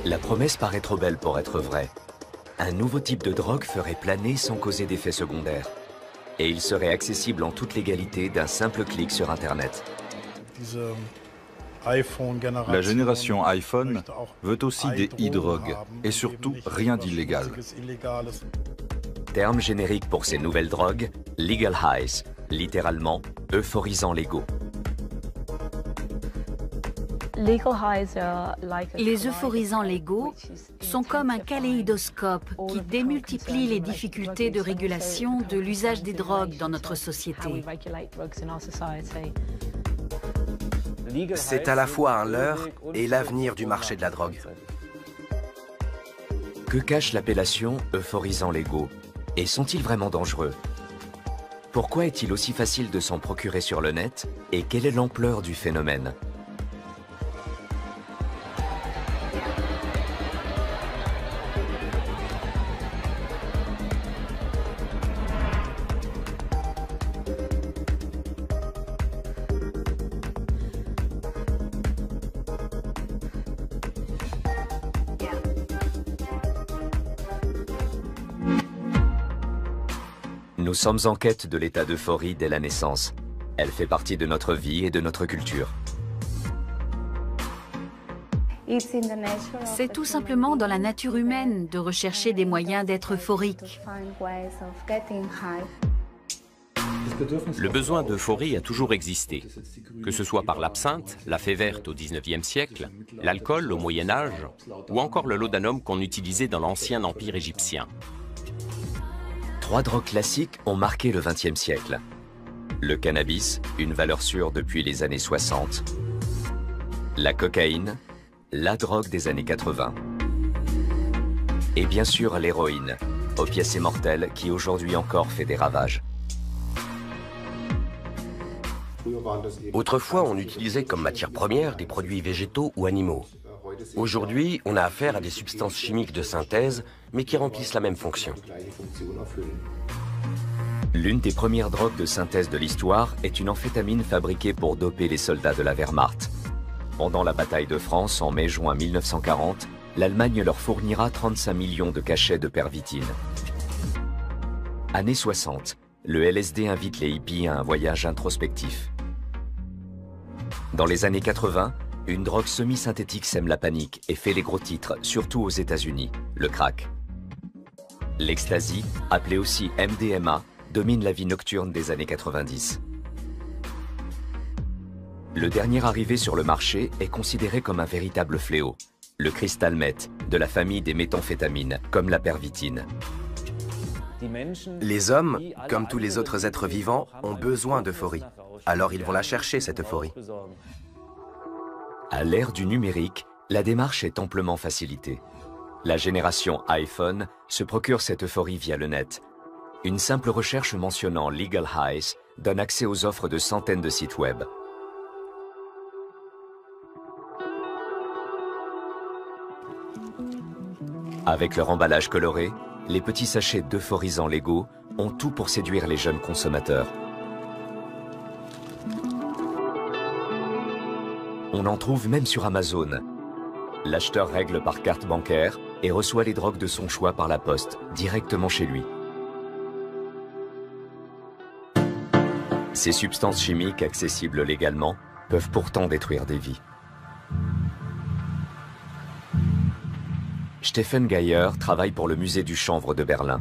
La promesse paraît trop belle pour être vraie. Un nouveau type de drogue ferait planer sans causer d'effets secondaires. Et il serait accessible en toute légalité d'un simple clic sur Internet. La génération iPhone veut aussi des e-drogues et surtout rien d'illégal. Terme générique pour ces nouvelles drogues, legal highs, littéralement euphorisants légaux. Les euphorisants légaux sont comme un kaléidoscope qui démultiplie les difficultés de régulation de l'usage des drogues dans notre société. C'est à la fois un leurre et l'avenir du marché de la drogue. Que cache l'appellation euphorisants légaux? Et sont-ils vraiment dangereux? Pourquoi est-il aussi facile de s'en procurer sur le net? Et quelle est l'ampleur du phénomène? Nous sommes en quête de l'état d'euphorie dès la naissance. Elle fait partie de notre vie et de notre culture. C'est tout simplement dans la nature humaine de rechercher des moyens d'être euphorique. Le besoin d'euphorie a toujours existé, que ce soit par l'absinthe, la fée verte au XIXe siècle, l'alcool au Moyen Âge ou encore le laudanum qu'on utilisait dans l'ancien empire égyptien. 3 drogues classiques ont marqué le XXe siècle. Le cannabis, une valeur sûre depuis les années 60. La cocaïne, la drogue des années 80. Et bien sûr l'héroïne, opiacé mortel qui aujourd'hui encore fait des ravages. Autrefois, on utilisait comme matière première des produits végétaux ou animaux. Aujourd'hui, on a affaire à des substances chimiques de synthèse, mais qui remplissent la même fonction. L'une des premières drogues de synthèse de l'histoire est une amphétamine fabriquée pour doper les soldats de la Wehrmacht. Pendant la bataille de France en mai-juin 1940, l'Allemagne leur fournira 35 millions de cachets de pervitine. Années 60, le LSD invite les hippies à un voyage introspectif. Dans les années 80, une drogue semi-synthétique sème la panique et fait les gros titres, surtout aux États-Unis, le crack. L'ecstasy, appelée aussi MDMA, domine la vie nocturne des années 90. Le dernier arrivé sur le marché est considéré comme un véritable fléau, le cristal meth, de la famille des méthamphétamines, comme la pervitine. Les hommes, comme tous les autres êtres vivants, ont besoin d'euphorie. Alors ils vont la chercher, cette euphorie. À l'ère du numérique, la démarche est amplement facilitée. La génération iPhone se procure cette euphorie via le net. Une simple recherche mentionnant Legal Highs donne accès aux offres de centaines de sites web. Avec leur emballage coloré, les petits sachets d'euphorisants légaux ont tout pour séduire les jeunes consommateurs. On en trouve même sur Amazon. L'acheteur règle par carte bancaire et reçoit les drogues de son choix par la poste, directement chez lui. Ces substances chimiques accessibles légalement peuvent pourtant détruire des vies. Stephen Geyer travaille pour le musée du chanvre de Berlin.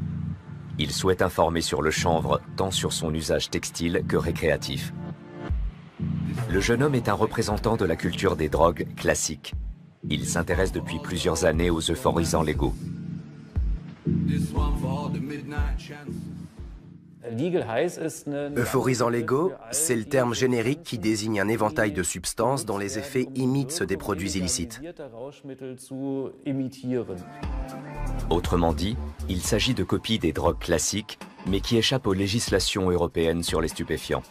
Il souhaite informer sur le chanvre tant sur son usage textile que récréatif. Le jeune homme est un représentant de la culture des drogues classiques. Il s'intéresse depuis plusieurs années aux euphorisants légaux. Euphorisants légaux, c'est le terme générique qui désigne un éventail de substances dont les effets imitent ceux des produits illicites. Autrement dit, il s'agit de copies des drogues classiques, mais qui échappent aux législations européennes sur les stupéfiants.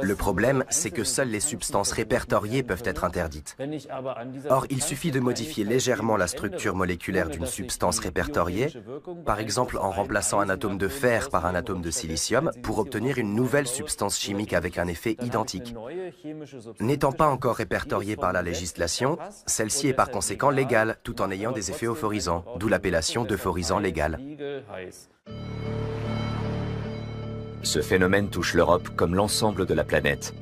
Le problème, c'est que seules les substances répertoriées peuvent être interdites. Or, il suffit de modifier légèrement la structure moléculaire d'une substance répertoriée, par exemple en remplaçant un atome de fer par un atome de silicium, pour obtenir une nouvelle substance chimique avec un effet identique. N'étant pas encore répertoriée par la législation, celle-ci est par conséquent légale, tout en ayant des effets euphorisants, d'où l'appellation d'euphorisant légal. Ce phénomène touche l'Europe comme l'ensemble de la planète.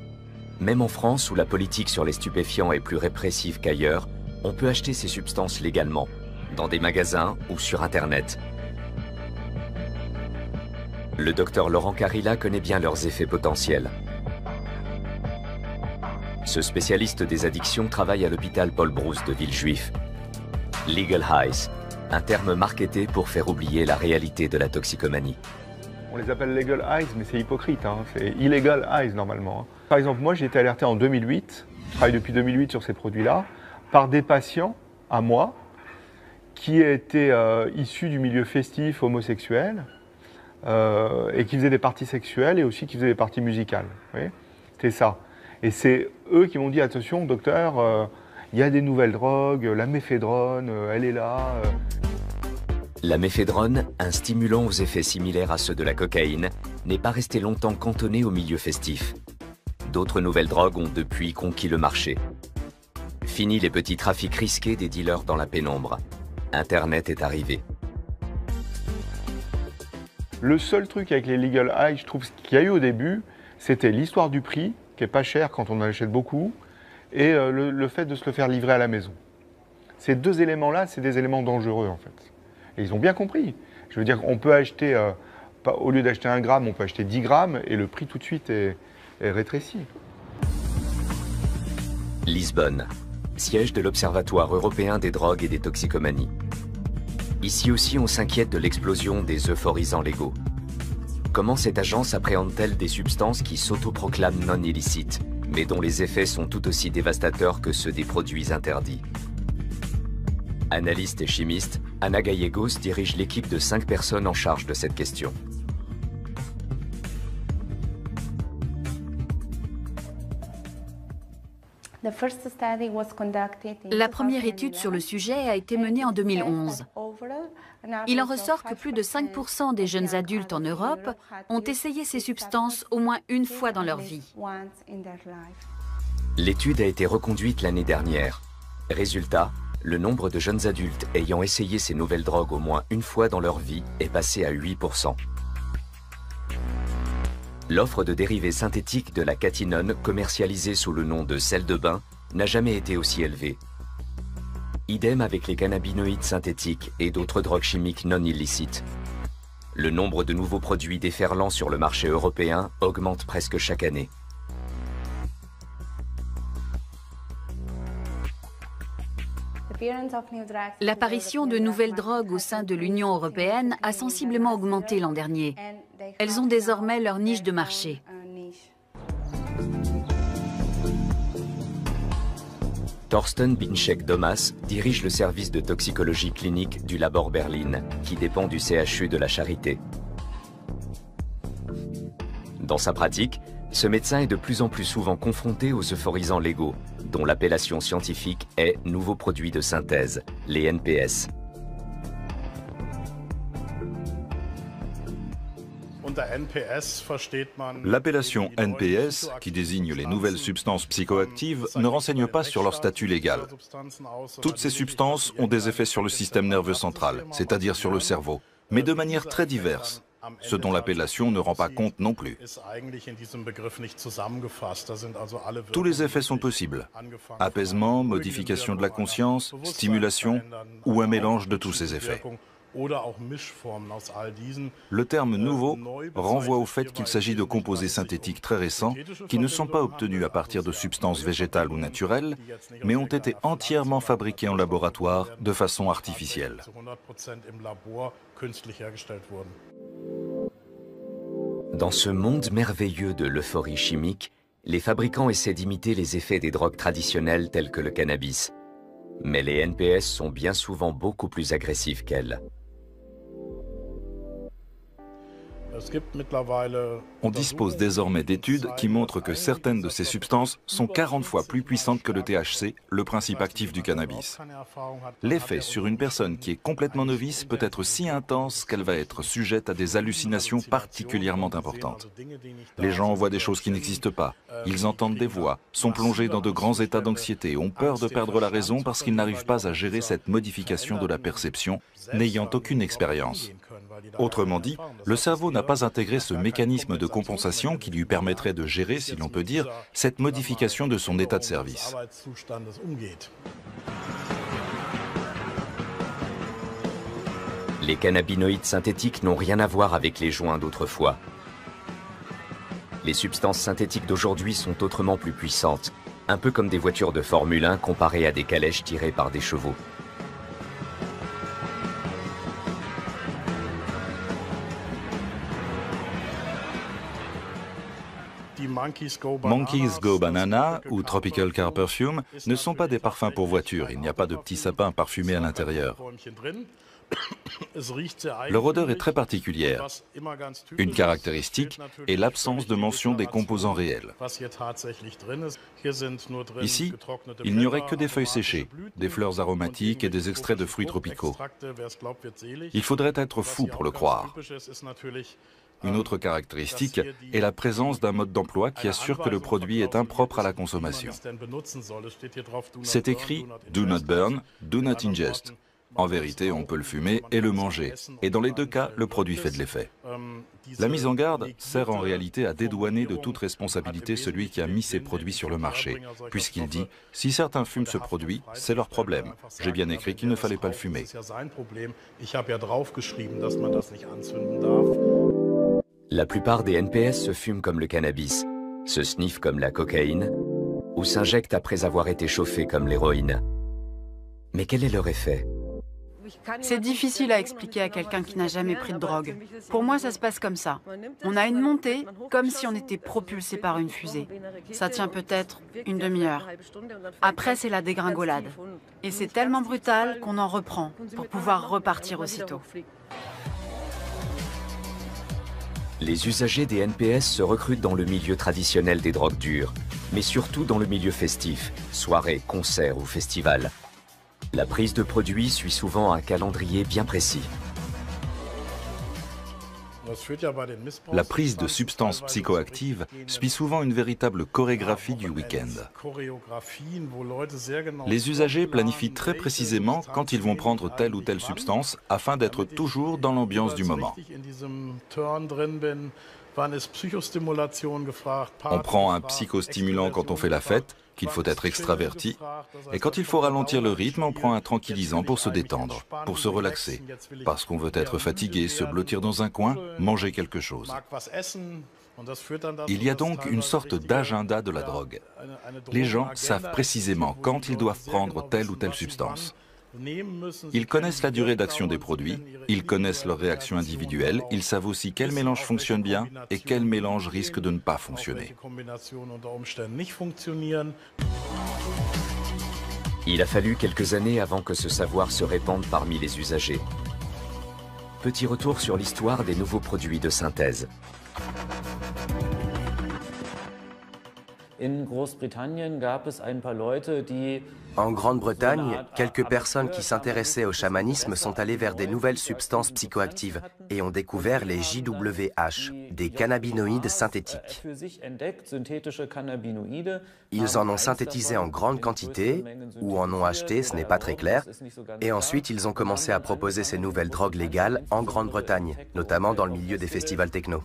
Même en France, où la politique sur les stupéfiants est plus répressive qu'ailleurs, on peut acheter ces substances légalement, dans des magasins ou sur Internet. Le docteur Laurent Carilla connaît bien leurs effets potentiels. Ce spécialiste des addictions travaille à l'hôpital Paul Brousse de Villejuif. Legal highs, un terme marketé pour faire oublier la réalité de la toxicomanie. On les appelle legal highs, mais c'est hypocrite, hein. C'est illegal highs normalement. Par exemple, moi j'ai été alerté en 2008, je travaille depuis 2008 sur ces produits-là, par des patients à moi qui étaient issus du milieu festif homosexuel et qui faisaient des parties sexuelles et aussi qui faisaient des parties musicales. C'était ça. Et c'est eux qui m'ont dit, attention docteur, il y a des nouvelles drogues, la méphédrone, elle est là. La méphédrone, un stimulant aux effets similaires à ceux de la cocaïne, n'est pas resté longtemps cantonné au milieu festif. D'autres nouvelles drogues ont depuis conquis le marché. Fini les petits trafics risqués des dealers dans la pénombre. Internet est arrivé. Le seul truc avec les legal highs, je trouve, qu'il y a eu au début, c'était l'histoire du prix, qui est pas cher quand on en achète beaucoup, et le fait de se le faire livrer à la maison. Ces deux éléments-là, c'est des éléments dangereux en fait. Et ils ont bien compris. Je veux dire, on peut acheter, au lieu d'acheter 1 gramme, on peut acheter 10 grammes et le prix tout de suite est rétréci. Lisbonne, siège de l'Observatoire européen des drogues et des toxicomanies. Ici aussi, on s'inquiète de l'explosion des euphorisants légaux. Comment cette agence appréhende-t-elle des substances qui s'autoproclament non illicites, mais dont les effets sont tout aussi dévastateurs que ceux des produits interdits? Analyste et chimiste, Ana Gallegos dirige l'équipe de 5 personnes en charge de cette question. La première étude sur le sujet a été menée en 2011. Il en ressort que plus de 5% des jeunes adultes en Europe ont essayé ces substances au moins une fois dans leur vie. L'étude a été reconduite l'année dernière. Résultat, le nombre de jeunes adultes ayant essayé ces nouvelles drogues au moins une fois dans leur vie est passé à 8%. L'offre de dérivés synthétiques de la catinone, commercialisée sous le nom de sel de bain, n'a jamais été aussi élevée. Idem avec les cannabinoïdes synthétiques et d'autres drogues chimiques non illicites. Le nombre de nouveaux produits déferlant sur le marché européen augmente presque chaque année. L'apparition de nouvelles drogues au sein de l'Union européenne a sensiblement augmenté l'an dernier. Elles ont désormais leur niche de marché. Thorsten Binczek-Domas dirige le service de toxicologie clinique du Labor Berlin, qui dépend du CHU de la Charité. Dans sa pratique, ce médecin est de plus en plus souvent confronté aux euphorisants légaux, dont l'appellation scientifique est nouveaux produits de synthèse, les NPS. L'appellation NPS, qui désigne les nouvelles substances psychoactives, ne renseigne pas sur leur statut légal. Toutes ces substances ont des effets sur le système nerveux central, c'est-à-dire sur le cerveau, mais de manière très diverse, ce dont l'appellation ne rend pas compte non plus. Tous les effets sont possibles. Apaisement, modification de la conscience, stimulation ou un mélange de tous ces effets. Le terme nouveau renvoie au fait qu'il s'agit de composés synthétiques très récents qui ne sont pas obtenus à partir de substances végétales ou naturelles, mais ont été entièrement fabriqués en laboratoire de façon artificielle. Dans ce monde merveilleux de l'euphorie chimique, les fabricants essaient d'imiter les effets des drogues traditionnelles telles que le cannabis. Mais les NPS sont bien souvent beaucoup plus agressifs qu'elles. On dispose désormais d'études qui montrent que certaines de ces substances sont 40 fois plus puissantes que le THC, le principe actif du cannabis. L'effet sur une personne qui est complètement novice peut être si intense qu'elle va être sujette à des hallucinations particulièrement importantes. Les gens voient des choses qui n'existent pas, ils entendent des voix, sont plongés dans de grands états d'anxiété, ont peur de perdre la raison parce qu'ils n'arrivent pas à gérer cette modification de la perception, n'ayant aucune expérience. Autrement dit, le cerveau n'a pas intégré ce mécanisme de compensation qui lui permettrait de gérer, si l'on peut dire, cette modification de son état de service. Les cannabinoïdes synthétiques n'ont rien à voir avec les joints d'autrefois. Les substances synthétiques d'aujourd'hui sont autrement plus puissantes, un peu comme des voitures de Formule 1 comparées à des calèches tirées par des chevaux. Monkeys Go Banana ou Tropical Car Perfume ne sont pas des parfums pour voiture, il n'y a pas de petits sapins parfumés à l'intérieur. Leur odeur est très particulière. Une caractéristique est l'absence de mention des composants réels. Ici, il n'y aurait que des feuilles séchées, des fleurs aromatiques et des extraits de fruits tropicaux. Il faudrait être fou pour le croire. Une autre caractéristique est la présence d'un mode d'emploi qui assure que le produit est impropre à la consommation. C'est écrit « Do not burn, do not ingest ». En vérité, on peut le fumer et le manger, et dans les deux cas, le produit fait de l'effet. La mise en garde sert en réalité à dédouaner de toute responsabilité celui qui a mis ces produits sur le marché, puisqu'il dit « si certains fument ce produit, c'est leur problème. J'ai bien écrit qu'il ne fallait pas le fumer ». La plupart des NPS se fument comme le cannabis, se sniffent comme la cocaïne ou s'injectent après avoir été chauffés comme l'héroïne. Mais quel est leur effet ? C'est difficile à expliquer à quelqu'un qui n'a jamais pris de drogue. Pour moi, ça se passe comme ça. On a une montée, comme si on était propulsé par une fusée. Ça tient peut-être une demi-heure. Après, c'est la dégringolade. Et c'est tellement brutal qu'on en reprend pour pouvoir repartir aussitôt. Les usagers des NPS se recrutent dans le milieu traditionnel des drogues dures, mais surtout dans le milieu festif, soirées, concerts ou festivals. La prise de produits suit souvent un calendrier bien précis. La prise de substances psychoactives suit souvent une véritable chorégraphie du week-end. Les usagers planifient très précisément quand ils vont prendre telle ou telle substance afin d'être toujours dans l'ambiance du moment. On prend un psychostimulant quand on fait la fête, qu'il faut être extraverti, et quand il faut ralentir le rythme, on prend un tranquillisant pour se détendre, pour se relaxer, parce qu'on veut être fatigué, se blottir dans un coin, manger quelque chose. Il y a donc une sorte d'agenda de la drogue. Les gens savent précisément quand ils doivent prendre telle ou telle substance. Ils connaissent la durée d'action des produits, ils connaissent leurs réactions individuelles, ils savent aussi quel mélange fonctionne bien et quel mélange risque de ne pas fonctionner. Il a fallu quelques années avant que ce savoir se répande parmi les usagers. Petit retour sur l'histoire des nouveaux produits de synthèse. En Grande-Bretagne, quelques personnes qui s'intéressaient au chamanisme sont allées vers des nouvelles substances psychoactives et ont découvert les JWH, des cannabinoïdes synthétiques. Ils en ont synthétisé en grande quantité, ou en ont acheté, ce n'est pas très clair, et ensuite ils ont commencé à proposer ces nouvelles drogues légales en Grande-Bretagne, notamment dans le milieu des festivals techno.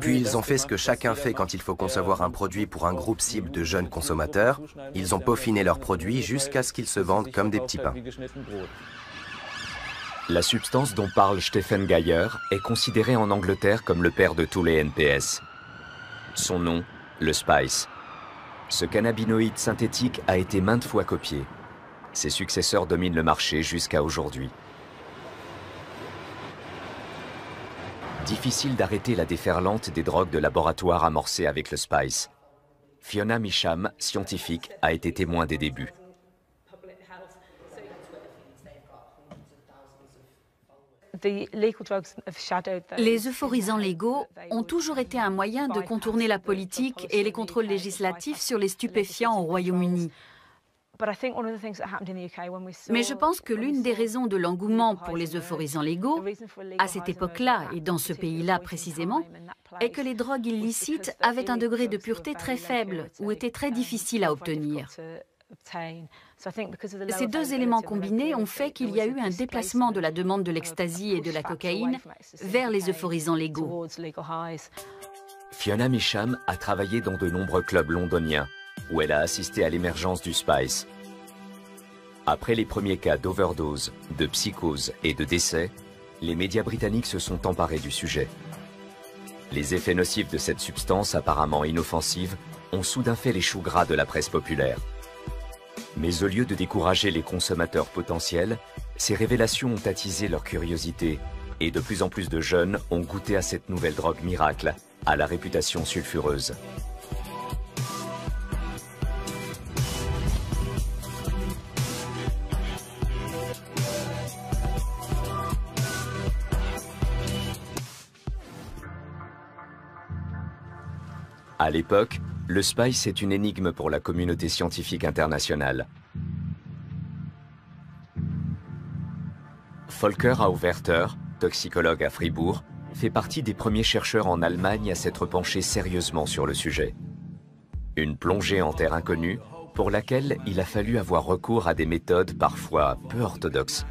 Puis ils ont fait ce que chacun fait quand il faut concevoir un produit pour un groupe cible de jeunes consommateurs, ils ont peaufiné leurs produits jusqu'à ce qu'ils se vendent comme des petits pains. La substance dont parle Stephen Geyer est considérée en Angleterre comme le père de tous les NPS. Son nom, le Spice. Ce cannabinoïde synthétique a été maintes fois copié. Ses successeurs dominent le marché jusqu'à aujourd'hui. Difficile d'arrêter la déferlante des drogues de laboratoire amorcée avec le Spice. Fiona Measham, scientifique, a été témoin des débuts. Les euphorisants légaux ont toujours été un moyen de contourner la politique et les contrôles législatifs sur les stupéfiants au Royaume-Uni. Mais je pense que l'une des raisons de l'engouement pour les euphorisants légaux, à cette époque-là et dans ce pays-là précisément, est que les drogues illicites avaient un degré de pureté très faible ou étaient très difficiles à obtenir. Ces deux éléments combinés ont fait qu'il y a eu un déplacement de la demande de l'ecstasy et de la cocaïne vers les euphorisants légaux. Fiona Measham a travaillé dans de nombreux clubs londoniens, où elle a assisté à l'émergence du spice. Après les premiers cas d'overdose, de psychose et de décès, les médias britanniques se sont emparés du sujet. Les effets nocifs de cette substance apparemment inoffensive ont soudain fait les choux gras de la presse populaire. Mais au lieu de décourager les consommateurs potentiels, ces révélations ont attisé leur curiosité et de plus en plus de jeunes ont goûté à cette nouvelle drogue miracle, à la réputation sulfureuse. À l'époque, le spice est une énigme pour la communauté scientifique internationale. Volker Auwerter, toxicologue à Fribourg, fait partie des premiers chercheurs en Allemagne à s'être penchés sérieusement sur le sujet. Une plongée en terre inconnue pour laquelle il a fallu avoir recours à des méthodes parfois peu orthodoxes.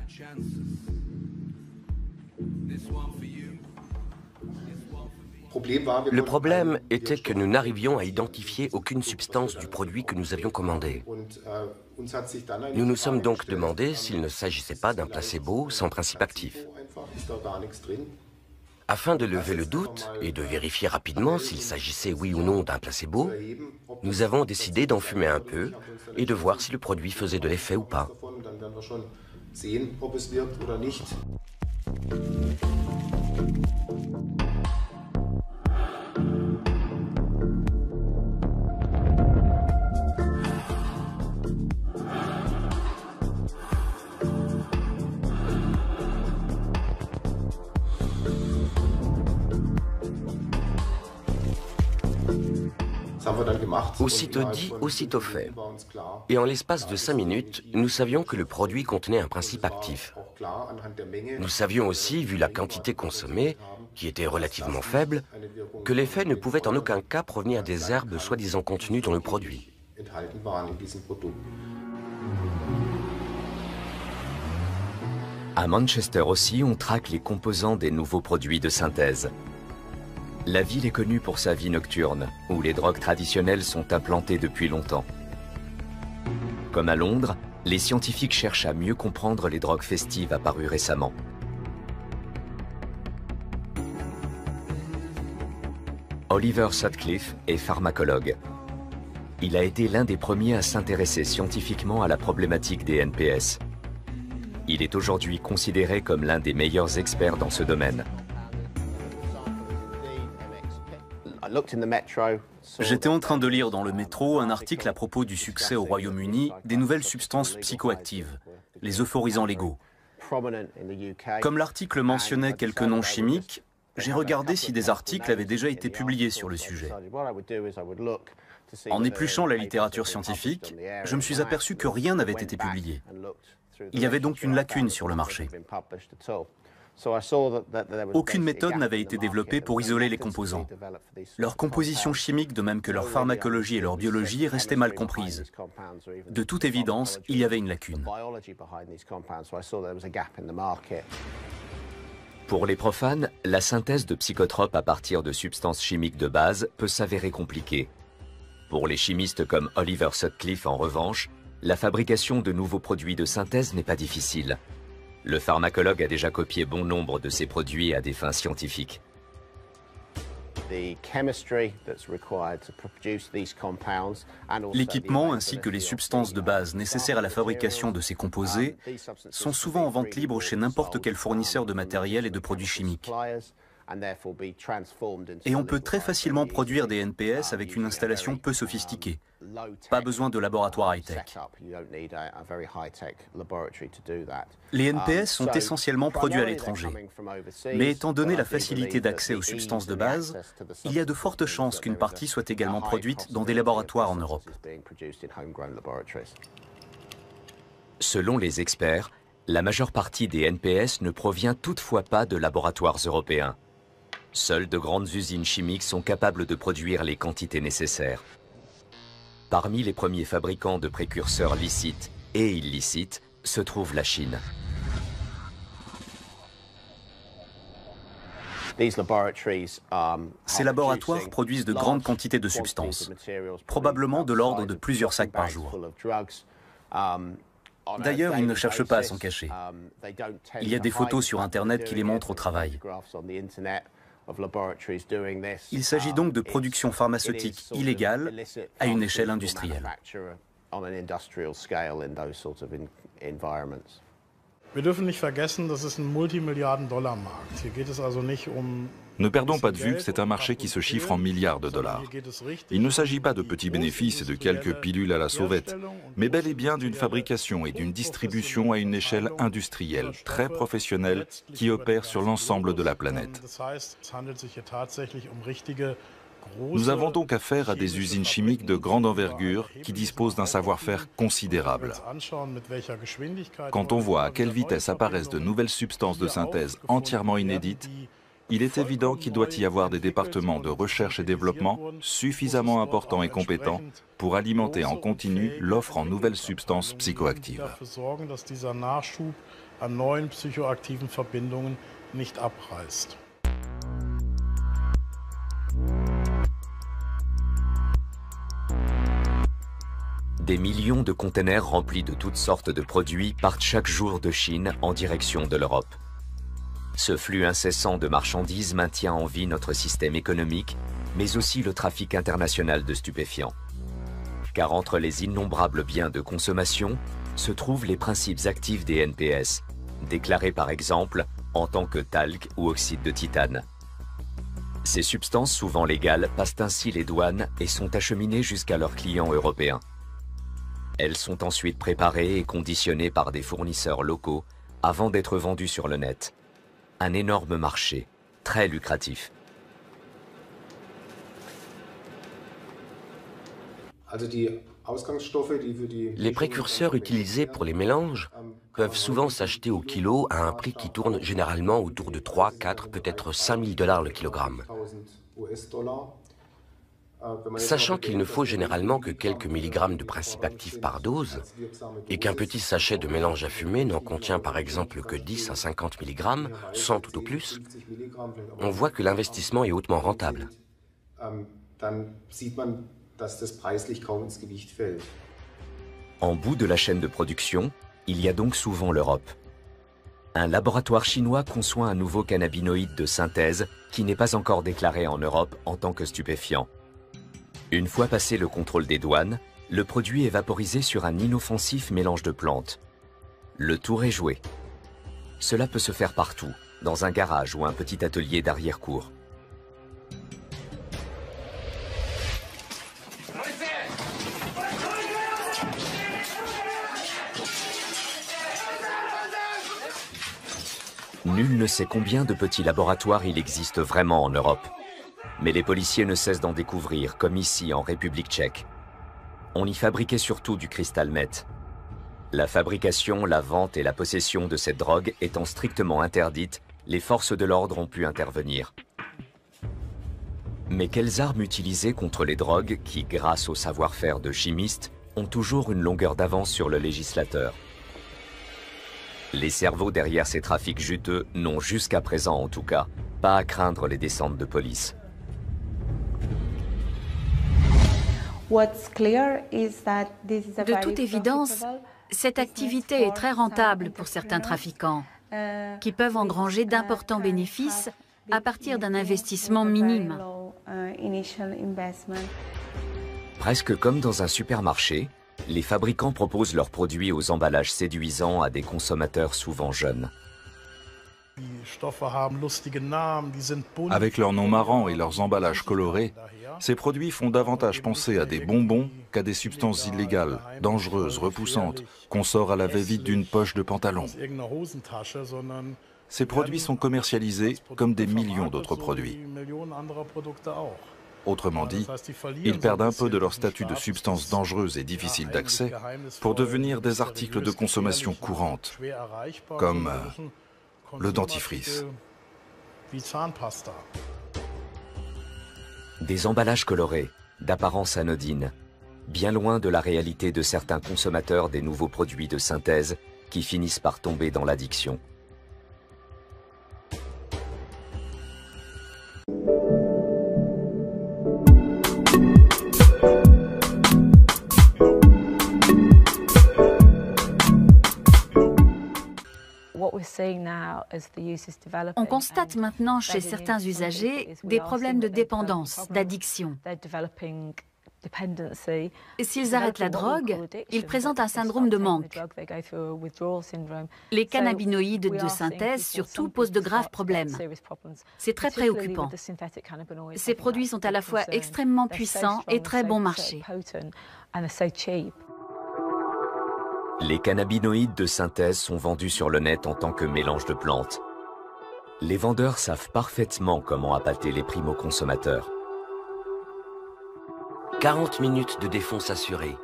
Le problème était que nous n'arrivions à identifier aucune substance du produit que nous avions commandé. Nous nous sommes donc demandé s'il ne s'agissait pas d'un placebo sans principe actif. Afin de lever le doute et de vérifier rapidement s'il s'agissait oui ou non d'un placebo, nous avons décidé d'en fumer un peu et de voir si le produit faisait de l'effet ou pas. Aussitôt dit, aussitôt fait. Et en l'espace de 5 minutes, nous savions que le produit contenait un principe actif. Nous savions aussi, vu la quantité consommée, qui était relativement faible, que l'effet ne pouvait en aucun cas provenir des herbes soi-disant contenues dans le produit. À Manchester aussi, on traque les composants des nouveaux produits de synthèse. La ville est connue pour sa vie nocturne, où les drogues traditionnelles sont implantées depuis longtemps. Comme à Londres, les scientifiques cherchent à mieux comprendre les drogues festives apparues récemment. Oliver Sutcliffe est pharmacologue. Il a été l'un des premiers à s'intéresser scientifiquement à la problématique des NPS. Il est aujourd'hui considéré comme l'un des meilleurs experts dans ce domaine. J'étais en train de lire dans le métro un article à propos du succès au Royaume-Uni des nouvelles substances psychoactives, les euphorisants légaux. Comme l'article mentionnait quelques noms chimiques, j'ai regardé si des articles avaient déjà été publiés sur le sujet. En épluchant la littérature scientifique, je me suis aperçu que rien n'avait été publié. Il y avait donc une lacune sur le marché. Aucune méthode n'avait été développée pour isoler les composants. Leur composition chimique, de même que leur pharmacologie et leur biologie, restaient mal comprises. De toute évidence, il y avait une lacune. Pour les profanes, la synthèse de psychotropes à partir de substances chimiques de base peut s'avérer compliquée. Pour les chimistes comme Oliver Sutcliffe, en revanche, la fabrication de nouveaux produits de synthèse n'est pas difficile. Le pharmacologue a déjà copié bon nombre de ces produits à des fins scientifiques. L'équipement ainsi que les substances de base nécessaires à la fabrication de ces composés sont souvent en vente libre chez n'importe quel fournisseur de matériel et de produits chimiques. Et on peut très facilement produire des NPS avec une installation peu sophistiquée. Pas besoin de laboratoire high-tech. Les NPS sont essentiellement produits à l'étranger. Mais étant donné la facilité d'accès aux substances de base, il y a de fortes chances qu'une partie soit également produite dans des laboratoires en Europe. Selon les experts, la majeure partie des NPS ne provient toutefois pas de laboratoires européens. Seules de grandes usines chimiques sont capables de produire les quantités nécessaires. Parmi les premiers fabricants de précurseurs licites et illicites se trouve la Chine. Ces laboratoires produisent de grandes quantités de substances, probablement de l'ordre de plusieurs sacs par jour. D'ailleurs, ils ne cherchent pas à s'en cacher. Il y a des photos sur Internet qui les montrent au travail. Il s'agit donc de production pharmaceutique illégale à une échelle industrielle. Ne perdons pas de vue que c'est un marché qui se chiffre en milliards de dollars. Il ne s'agit pas de petits bénéfices et de quelques pilules à la sauvette, mais bel et bien d'une fabrication et d'une distribution à une échelle industrielle, très professionnelle, qui opère sur l'ensemble de la planète. Nous avons donc affaire à des usines chimiques de grande envergure qui disposent d'un savoir-faire considérable. Quand on voit à quelle vitesse apparaissent de nouvelles substances de synthèse entièrement inédites, il est évident qu'il doit y avoir des départements de recherche et développement suffisamment importants et compétents pour alimenter en continu l'offre en nouvelles substances psychoactives. Des millions de containers remplis de toutes sortes de produits partent chaque jour de Chine en direction de l'Europe. Ce flux incessant de marchandises maintient en vie notre système économique, mais aussi le trafic international de stupéfiants. Car entre les innombrables biens de consommation se trouvent les principes actifs des NPS, déclarés par exemple en tant que talc ou oxyde de titane. Ces substances souvent légales passent ainsi les douanes et sont acheminées jusqu'à leurs clients européens. Elles sont ensuite préparées et conditionnées par des fournisseurs locaux avant d'être vendues sur le net. Un énorme marché, très lucratif. Les précurseurs utilisés pour les mélanges peuvent souvent s'acheter au kilo à un prix qui tourne généralement autour de 3, 4, peut-être 5 000 $ le kilogramme. Sachant qu'il ne faut généralement que quelques milligrammes de principe actif par dose, et qu'un petit sachet de mélange à fumer n'en contient par exemple que 10 à 50 milligrammes, sans tout au plus, on voit que l'investissement est hautement rentable. En bout de la chaîne de production, il y a donc souvent l'Europe. Un laboratoire chinois conçoit un nouveau cannabinoïde de synthèse qui n'est pas encore déclaré en Europe en tant que stupéfiant. Une fois passé le contrôle des douanes, le produit est vaporisé sur un inoffensif mélange de plantes. Le tour est joué. Cela peut se faire partout, dans un garage ou un petit atelier d'arrière-cour. Nul ne sait combien de petits laboratoires il existe vraiment en Europe. Mais les policiers ne cessent d'en découvrir, comme ici en République tchèque. On y fabriquait surtout du cristal meth. La fabrication, la vente et la possession de cette drogue étant strictement interdites, les forces de l'ordre ont pu intervenir. Mais quelles armes utiliser contre les drogues qui, grâce au savoir-faire de chimistes, ont toujours une longueur d'avance sur le législateur? Les cerveaux derrière ces trafics juteux n'ont jusqu'à présent en tout cas pas à craindre les descentes de police. De toute évidence, cette activité est très rentable pour certains trafiquants, qui peuvent engranger d'importants bénéfices à partir d'un investissement minime. Presque comme dans un supermarché, les fabricants proposent leurs produits aux emballages séduisants à des consommateurs souvent jeunes. Avec leurs noms marrants et leurs emballages colorés, ces produits font davantage penser à des bonbons qu'à des substances illégales, dangereuses, repoussantes, qu'on sort à la va-vite d'une poche de pantalon. Ces produits sont commercialisés comme des millions d'autres produits. Autrement dit, ils perdent un peu de leur statut de substance dangereuse et difficile d'accès pour devenir des articles de consommation courante, comme le dentifrice. Des emballages colorés, d'apparence anodine, bien loin de la réalité de certains consommateurs des nouveaux produits de synthèse qui finissent par tomber dans l'addiction. On constate maintenant chez certains usagers des problèmes de dépendance, d'addiction. Et s'ils arrêtent la drogue, ils présentent un syndrome de manque. Les cannabinoïdes de synthèse, surtout, posent de graves problèmes. C'est très préoccupant. Ces produits sont à la fois extrêmement puissants et très bon marché. Les cannabinoïdes de synthèse sont vendus sur le net en tant que mélange de plantes. Les vendeurs savent parfaitement comment appâter les primo-consommateurs. 40 minutes de défonce assurée.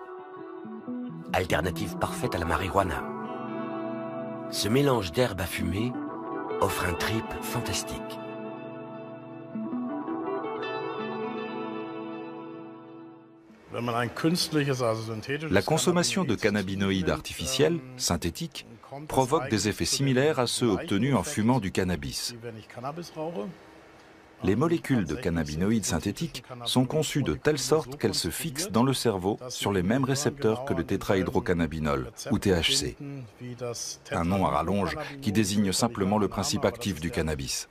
Alternative parfaite à la marijuana. Ce mélange d'herbes à fumer offre un trip fantastique. La consommation de cannabinoïdes artificiels, synthétiques, provoque des effets similaires à ceux obtenus en fumant du cannabis. Les molécules de cannabinoïdes synthétiques sont conçues de telle sorte qu'elles se fixent dans le cerveau sur les mêmes récepteurs que le tétrahydrocannabinol, ou THC. Un nom à rallonge qui désigne simplement le principe actif du cannabis.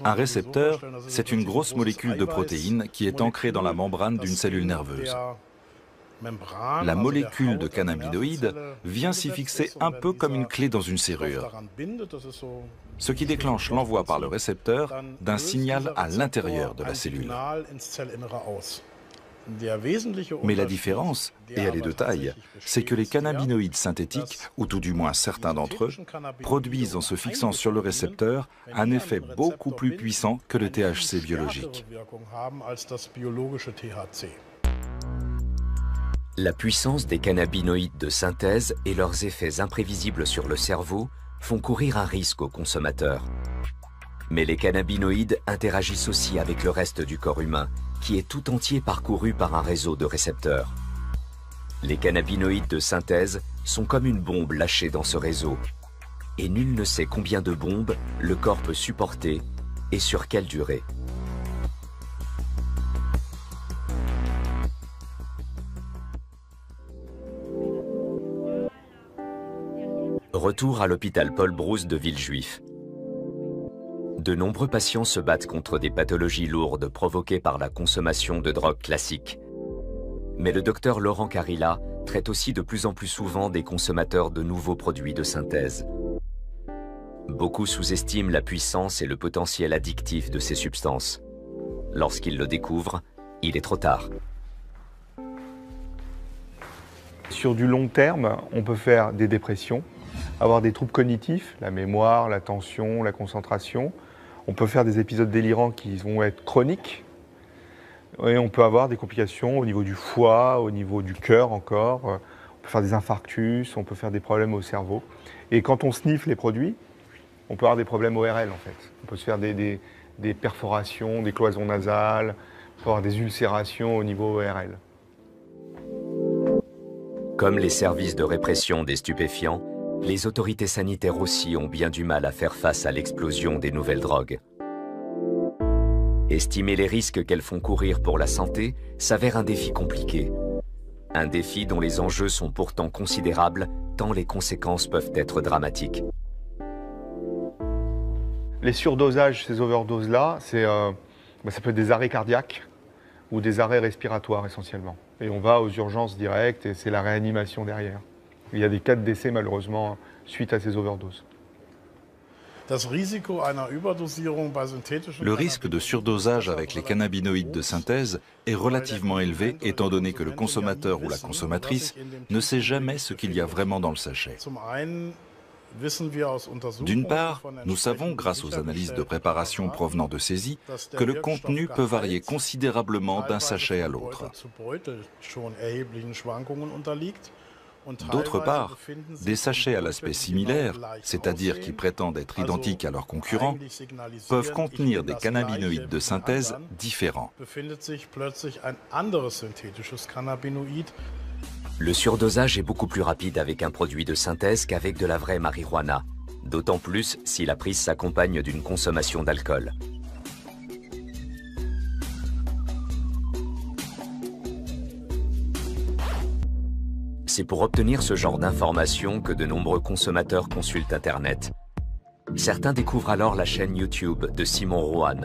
Un récepteur, c'est une grosse molécule de protéines qui est ancrée dans la membrane d'une cellule nerveuse. La molécule de cannabinoïde vient s'y fixer un peu comme une clé dans une serrure, ce qui déclenche l'envoi par le récepteur d'un signal à l'intérieur de la cellule. Mais la différence, et elle est de taille, c'est que les cannabinoïdes synthétiques, ou tout du moins certains d'entre eux, produisent en se fixant sur le récepteur un effet beaucoup plus puissant que le THC biologique. La puissance des cannabinoïdes de synthèse et leurs effets imprévisibles sur le cerveau font courir un risque aux consommateurs. Mais les cannabinoïdes interagissent aussi avec le reste du corps humain, qui est tout entier parcouru par un réseau de récepteurs. Les cannabinoïdes de synthèse sont comme une bombe lâchée dans ce réseau. Et nul ne sait combien de bombes le corps peut supporter et sur quelle durée. Retour à l'hôpital Paul Brousse de Villejuif. De nombreux patients se battent contre des pathologies lourdes provoquées par la consommation de drogues classiques. Mais le docteur Laurent Carilla traite aussi de plus en plus souvent des consommateurs de nouveaux produits de synthèse. Beaucoup sous-estiment la puissance et le potentiel addictif de ces substances. Lorsqu'ils le découvrent, il est trop tard. Sur du long terme, on peut faire des dépressions, avoir des troubles cognitifs, la mémoire, l'attention, la concentration. On peut faire des épisodes délirants qui vont être chroniques. Et on peut avoir des complications au niveau du foie, au niveau du cœur encore. On peut faire des infarctus, on peut faire des problèmes au cerveau. Et quand on sniffe les produits, on peut avoir des problèmes ORL en fait. On peut se faire des perforations, des cloisons nasales, on peut avoir des ulcérations au niveau ORL. Comme les services de répression des stupéfiants, les autorités sanitaires aussi ont bien du mal à faire face à l'explosion des nouvelles drogues. Estimer les risques qu'elles font courir pour la santé s'avère un défi compliqué. Un défi dont les enjeux sont pourtant considérables, tant les conséquences peuvent être dramatiques. Les surdosages, ces overdoses-là, ça peut être des arrêts cardiaques ou des arrêts respiratoires essentiellement. Et on va aux urgences directes et c'est la réanimation derrière. Il y a des cas de décès malheureusement suite à ces overdoses. Le risque de surdosage avec les cannabinoïdes de synthèse est relativement élevé étant donné que le consommateur ou la consommatrice ne sait jamais ce qu'il y a vraiment dans le sachet. D'une part, nous savons, grâce aux analyses de préparation provenant de saisie, que le contenu peut varier considérablement d'un sachet à l'autre. D'autre part, des sachets à l'aspect similaire, c'est-à-dire qui prétendent être identiques à leurs concurrents, peuvent contenir des cannabinoïdes de synthèse différents. Le surdosage est beaucoup plus rapide avec un produit de synthèse qu'avec de la vraie marijuana, d'autant plus si la prise s'accompagne d'une consommation d'alcool. C'est pour obtenir ce genre d'informations que de nombreux consommateurs consultent Internet. Certains découvrent alors la chaîne YouTube de Simon Rohan.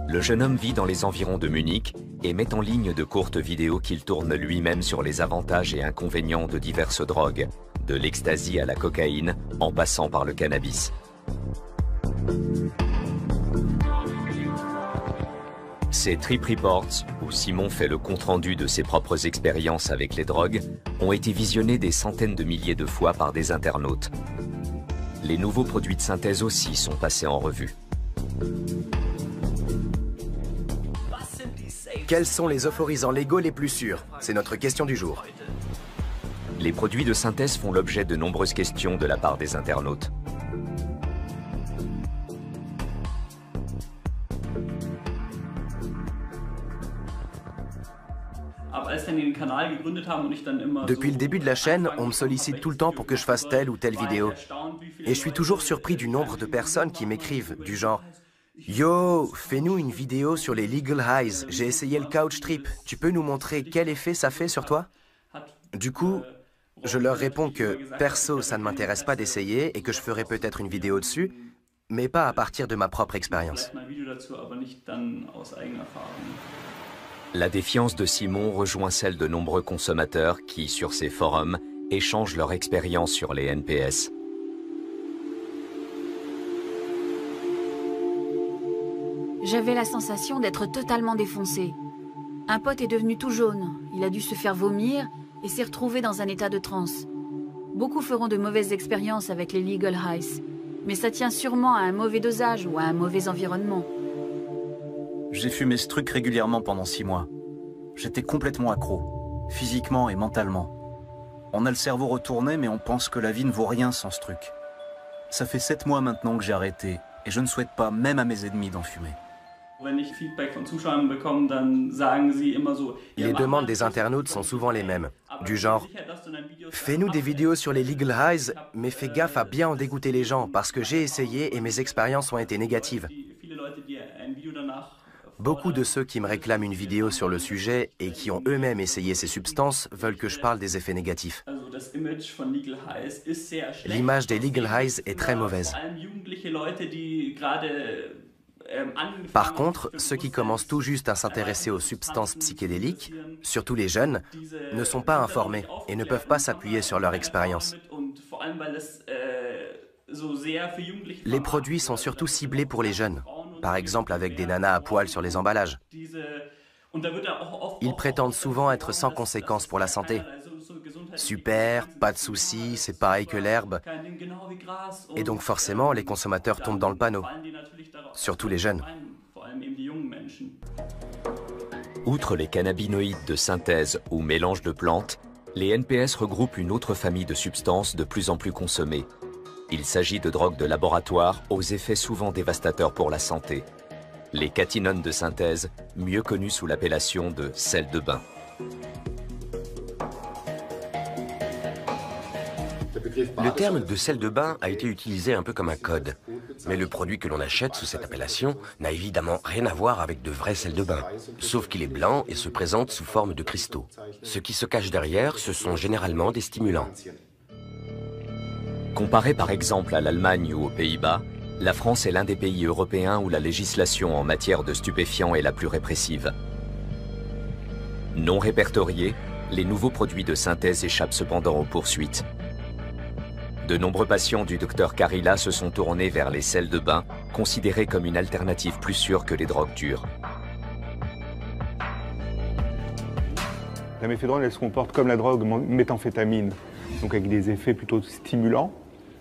Le jeune homme vit dans les environs de Munich et met en ligne de courtes vidéos qu'il tourne lui-même sur les avantages et inconvénients de diverses drogues, de l'ecstasy à la cocaïne, en passant par le cannabis. Ces Trip Reports, où Simon fait le compte-rendu de ses propres expériences avec les drogues, ont été visionnés des centaines de milliers de fois par des internautes. Les nouveaux produits de synthèse aussi sont passés en revue. Quels sont les euphorisants légaux les plus sûrs? C'est notre question du jour. Les produits de synthèse font l'objet de nombreuses questions de la part des internautes. Depuis le début de la chaîne, on me sollicite tout le temps pour que je fasse telle ou telle vidéo. Et je suis toujours surpris du nombre de personnes qui m'écrivent, du genre « Yo, fais-nous une vidéo sur les legal highs, j'ai essayé le couch trip, tu peux nous montrer quel effet ça fait sur toi ?» Du coup, je leur réponds que perso, ça ne m'intéresse pas d'essayer et que je ferai peut-être une vidéo dessus, mais pas à partir de ma propre expérience. La défiance de Simon rejoint celle de nombreux consommateurs qui, sur ces forums, échangent leur expérience sur les NPS. J'avais la sensation d'être totalement défoncé. Un pote est devenu tout jaune, il a dû se faire vomir et s'est retrouvé dans un état de transe. Beaucoup feront de mauvaises expériences avec les legal highs, mais ça tient sûrement à un mauvais dosage ou à un mauvais environnement. J'ai fumé ce truc régulièrement pendant 6 mois. J'étais complètement accro, physiquement et mentalement. On a le cerveau retourné, mais on pense que la vie ne vaut rien sans ce truc. Ça fait 7 mois maintenant que j'ai arrêté, et je ne souhaite pas, même à mes ennemis, d'en fumer. Les demandes des internautes sont souvent les mêmes, du genre « Fais-nous des vidéos sur les legal highs, mais fais gaffe à bien en dégoûter les gens, parce que j'ai essayé et mes expériences ont été négatives. » Beaucoup de ceux qui me réclament une vidéo sur le sujet et qui ont eux-mêmes essayé ces substances veulent que je parle des effets négatifs. L'image des legal highs est très mauvaise. Par contre, ceux qui commencent tout juste à s'intéresser aux substances psychédéliques, surtout les jeunes, ne sont pas informés et ne peuvent pas s'appuyer sur leur expérience. Les produits sont surtout ciblés pour les jeunes, par exemple avec des nanas à poil sur les emballages. Ils prétendent souvent être sans conséquences pour la santé. Super, pas de soucis, c'est pareil que l'herbe. Et donc forcément, les consommateurs tombent dans le panneau, surtout les jeunes. Outre les cannabinoïdes de synthèse ou mélange de plantes, les NPS regroupent une autre famille de substances de plus en plus consommées. Il s'agit de drogues de laboratoire aux effets souvent dévastateurs pour la santé. Les catinones de synthèse, mieux connues sous l'appellation de sel de bain. Le terme de sel de bain a été utilisé un peu comme un code. Mais le produit que l'on achète sous cette appellation n'a évidemment rien à voir avec de vrais sels de bain, sauf qu'il est blanc et se présente sous forme de cristaux. Ce qui se cache derrière, ce sont généralement des stimulants. Comparé par exemple à l'Allemagne ou aux Pays-Bas, la France est l'un des pays européens où la législation en matière de stupéfiants est la plus répressive. Non répertoriés, les nouveaux produits de synthèse échappent cependant aux poursuites. De nombreux patients du docteur Carilla se sont tournés vers les sels de bain, considérés comme une alternative plus sûre que les drogues dures. La méphédrone, elle se comporte comme la drogue méthamphétamine, donc avec des effets plutôt stimulants,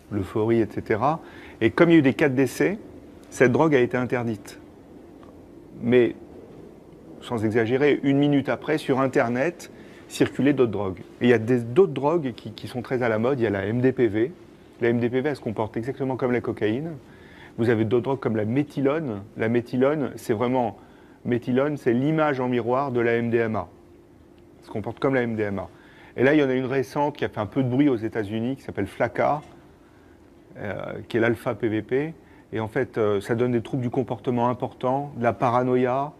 l'euphorie, etc. Et comme il y a eu des cas d'essai, cette drogue a été interdite. Mais, sans exagérer, 1 minute après, sur Internet, circulaient d'autres drogues. Et il y a d'autres drogues qui sont très à la mode. Il y a la MDPV. La MDPV, elle se comporte exactement comme la cocaïne. Vous avez d'autres drogues comme la méthylone. La méthylone, c'est vraiment... Méthylone, c'est l'image en miroir de la MDMA. Elle se comporte comme la MDMA. Et là, il y en a une récente qui a fait un peu de bruit aux États-Unis, qui s'appelle Flakka, qui est l'alpha-PVP. Et en fait, ça donne des troubles du comportement importants, de la paranoïa,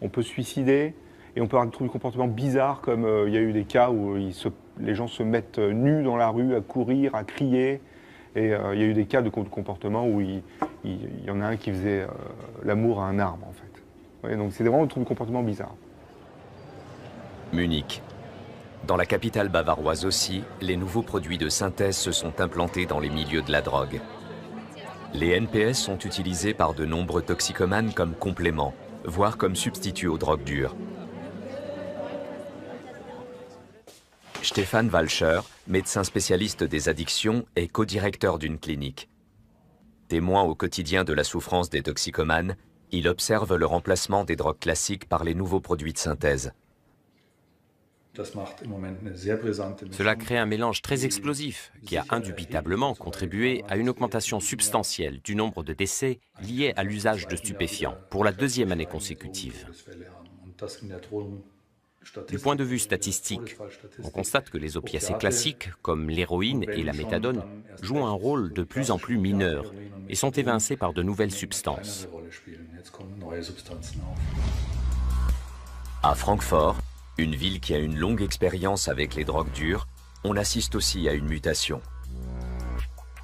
on peut se suicider, et on peut avoir des troubles du comportement bizarres, comme il y a eu des cas où les gens se mettent nus dans la rue, à courir, à crier. Et il y a eu des cas de comportement où il y en a un qui faisait l'amour à un arbre, en fait. Ouais, donc c'est vraiment des troubles du comportement bizarres. Munich. Dans la capitale bavaroise aussi, les nouveaux produits de synthèse se sont implantés dans les milieux de la drogue. Les NPS sont utilisés par de nombreux toxicomanes comme complément, voire comme substitut aux drogues dures. Stefan Walcher, médecin spécialiste des addictions, est co-directeur d'une clinique. Témoin au quotidien de la souffrance des toxicomanes, il observe le remplacement des drogues classiques par les nouveaux produits de synthèse. Cela crée un mélange très explosif qui a indubitablement contribué à une augmentation substantielle du nombre de décès liés à l'usage de stupéfiants pour la 2e année consécutive. Du point de vue statistique, on constate que les opiacés classiques, comme l'héroïne et la méthadone, jouent un rôle de plus en plus mineur et sont évincés par de nouvelles substances. À Francfort, une ville qui a une longue expérience avec les drogues dures, on assiste aussi à une mutation.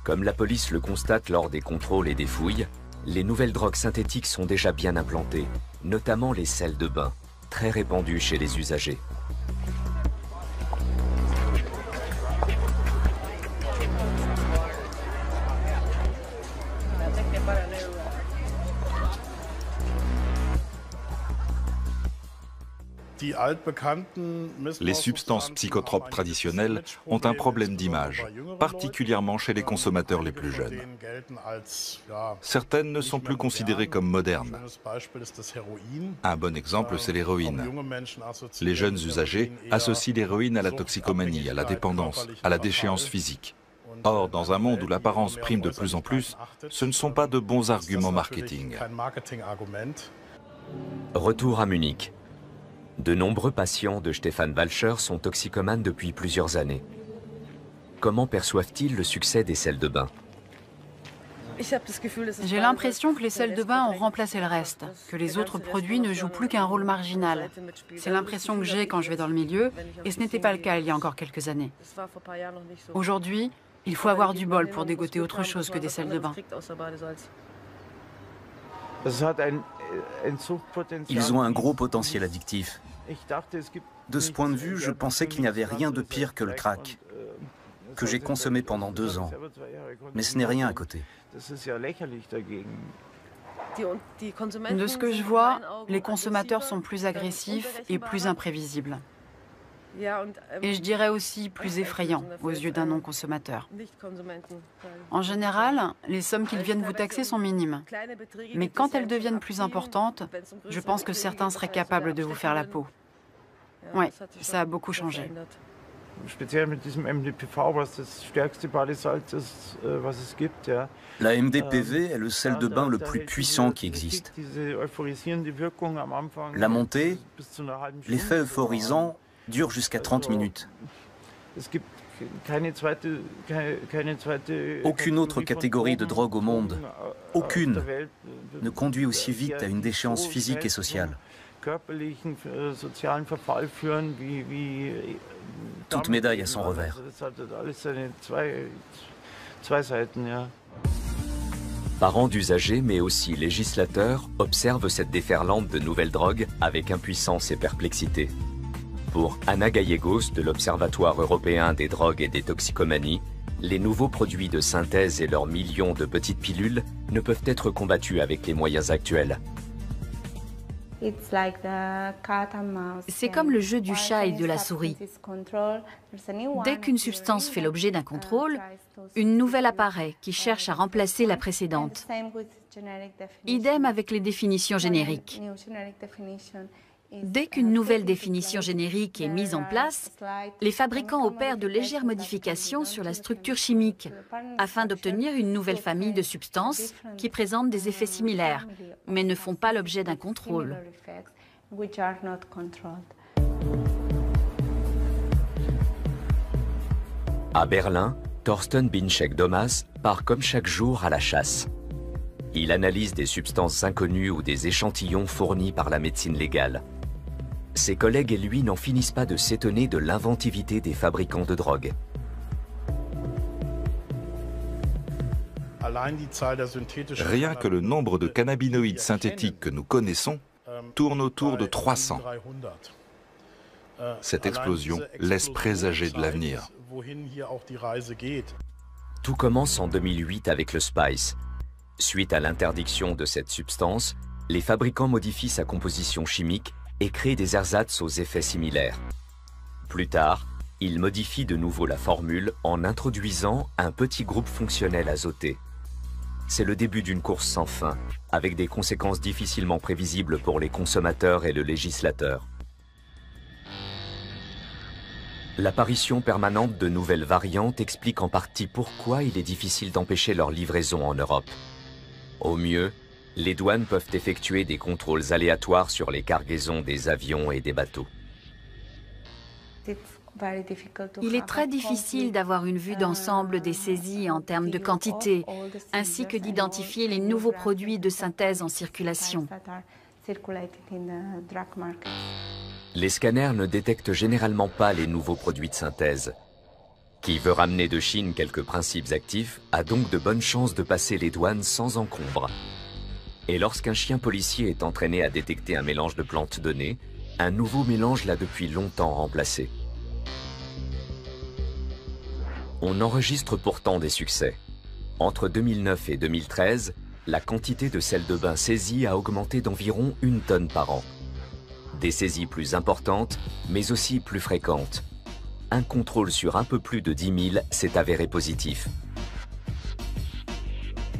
Comme la police le constate lors des contrôles et des fouilles, les nouvelles drogues synthétiques sont déjà bien implantées, notamment les sels de bain, très répandus chez les usagers. Les substances psychotropes traditionnelles ont un problème d'image, particulièrement chez les consommateurs les plus jeunes. Certaines ne sont plus considérées comme modernes. Un bon exemple, c'est l'héroïne. Les jeunes usagers associent l'héroïne à la toxicomanie, à la dépendance, à la déchéance physique. Or, dans un monde où l'apparence prime de plus en plus, ce ne sont pas de bons arguments marketing. Retour à Munich. De nombreux patients de Stefan Walcher sont toxicomanes depuis plusieurs années. Comment perçoivent-ils le succès des sels de bain? J'ai l'impression que les sels de bain ont remplacé le reste, que les autres produits ne jouent plus qu'un rôle marginal. C'est l'impression que j'ai quand je vais dans le milieu, et ce n'était pas le cas il y a encore quelques années. Aujourd'hui, il faut avoir du bol pour dégoter autre chose que des sels de bain. Ils ont un gros potentiel addictif. De ce point de vue, je pensais qu'il n'y avait rien de pire que le crack, que j'ai consommé pendant 2 ans. Mais ce n'est rien à côté. De ce que je vois, les consommateurs sont plus agressifs et plus imprévisibles. Et je dirais aussi plus effrayants aux yeux d'un non-consommateur. En général, les sommes qu'ils viennent vous taxer sont minimes. Mais quand elles deviennent plus importantes, je pense que certains seraient capables de vous faire la peau. Oui, ça a beaucoup changé. La MDPV est le sel de bain le plus puissant qui existe. La montée, l'effet euphorisant, dure jusqu'à 30 minutes. Aucune autre catégorie de drogue au monde, aucune, ne conduit aussi vite à une déchéance physique et sociale. Toute médaille a son revers. Parents d'usagers, mais aussi législateurs, observent cette déferlante de nouvelles drogues avec impuissance et perplexité. Pour Ana Gallegos de l'Observatoire européen des drogues et des toxicomanies, les nouveaux produits de synthèse et leurs millions de petites pilules ne peuvent être combattus avec les moyens actuels. C'est comme le jeu du chat et de la souris. Dès qu'une substance fait l'objet d'un contrôle, une nouvelle apparaît qui cherche à remplacer la précédente. Idem avec les définitions génériques. Dès qu'une nouvelle définition générique est mise en place, les fabricants opèrent de légères modifications sur la structure chimique afin d'obtenir une nouvelle famille de substances qui présentent des effets similaires, mais ne font pas l'objet d'un contrôle. À Berlin, Thorsten Binczek-Domas part comme chaque jour à la chasse. Il analyse des substances inconnues ou des échantillons fournis par la médecine légale. Ses collègues et lui n'en finissent pas de s'étonner de l'inventivité des fabricants de drogue. Rien que le nombre de cannabinoïdes synthétiques que nous connaissons tourne autour de 300. Cette explosion laisse présager de l'avenir. Tout commence en 2008 avec le Spice. Suite à l'interdiction de cette substance, les fabricants modifient sa composition chimique et créent des ersatz aux effets similaires. Plus tard, ils modifient de nouveau la formule en introduisant un petit groupe fonctionnel azoté. C'est le début d'une course sans fin, avec des conséquences difficilement prévisibles pour les consommateurs et le législateur. L'apparition permanente de nouvelles variantes explique en partie pourquoi il est difficile d'empêcher leur livraison en Europe. Au mieux, les douanes peuvent effectuer des contrôles aléatoires sur les cargaisons des avions et des bateaux. Il est très difficile d'avoir une vue d'ensemble des saisies en termes de quantité, ainsi que d'identifier les nouveaux produits de synthèse en circulation. Les scanners ne détectent généralement pas les nouveaux produits de synthèse. Qui veut ramener de Chine quelques principes actifs a donc de bonnes chances de passer les douanes sans encombre. Et lorsqu'un chien policier est entraîné à détecter un mélange de plantes données, un nouveau mélange l'a depuis longtemps remplacé. On enregistre pourtant des succès. Entre 2009 et 2013, la quantité de sel de bain saisies a augmenté d'environ 1 tonne par an. Des saisies plus importantes, mais aussi plus fréquentes. Un contrôle sur un peu plus de 10 000 s'est avéré positif.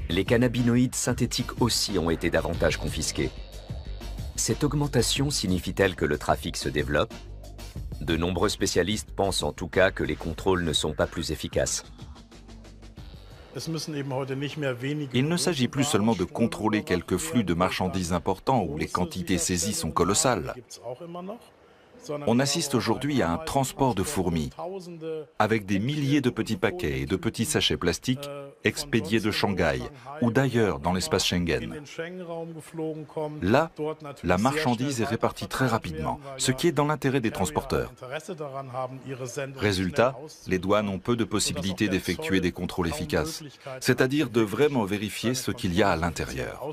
Les cannabinoïdes synthétiques aussi ont été davantage confisqués. Cette augmentation signifie-t-elle que le trafic se développe? De nombreux spécialistes pensent en tout cas que les contrôles ne sont pas plus efficaces. Il ne s'agit plus seulement de contrôler quelques flux de marchandises importants où les quantités saisies sont colossales. On assiste aujourd'hui à un transport de fourmis, avec des milliers de petits paquets et de petits sachets plastiques expédiés de Shanghai ou d'ailleurs dans l'espace Schengen. Là, la marchandise est répartie très rapidement, ce qui est dans l'intérêt des transporteurs. Résultat, les douanes ont peu de possibilités d'effectuer des contrôles efficaces, c'est-à-dire de vraiment vérifier ce qu'il y a à l'intérieur.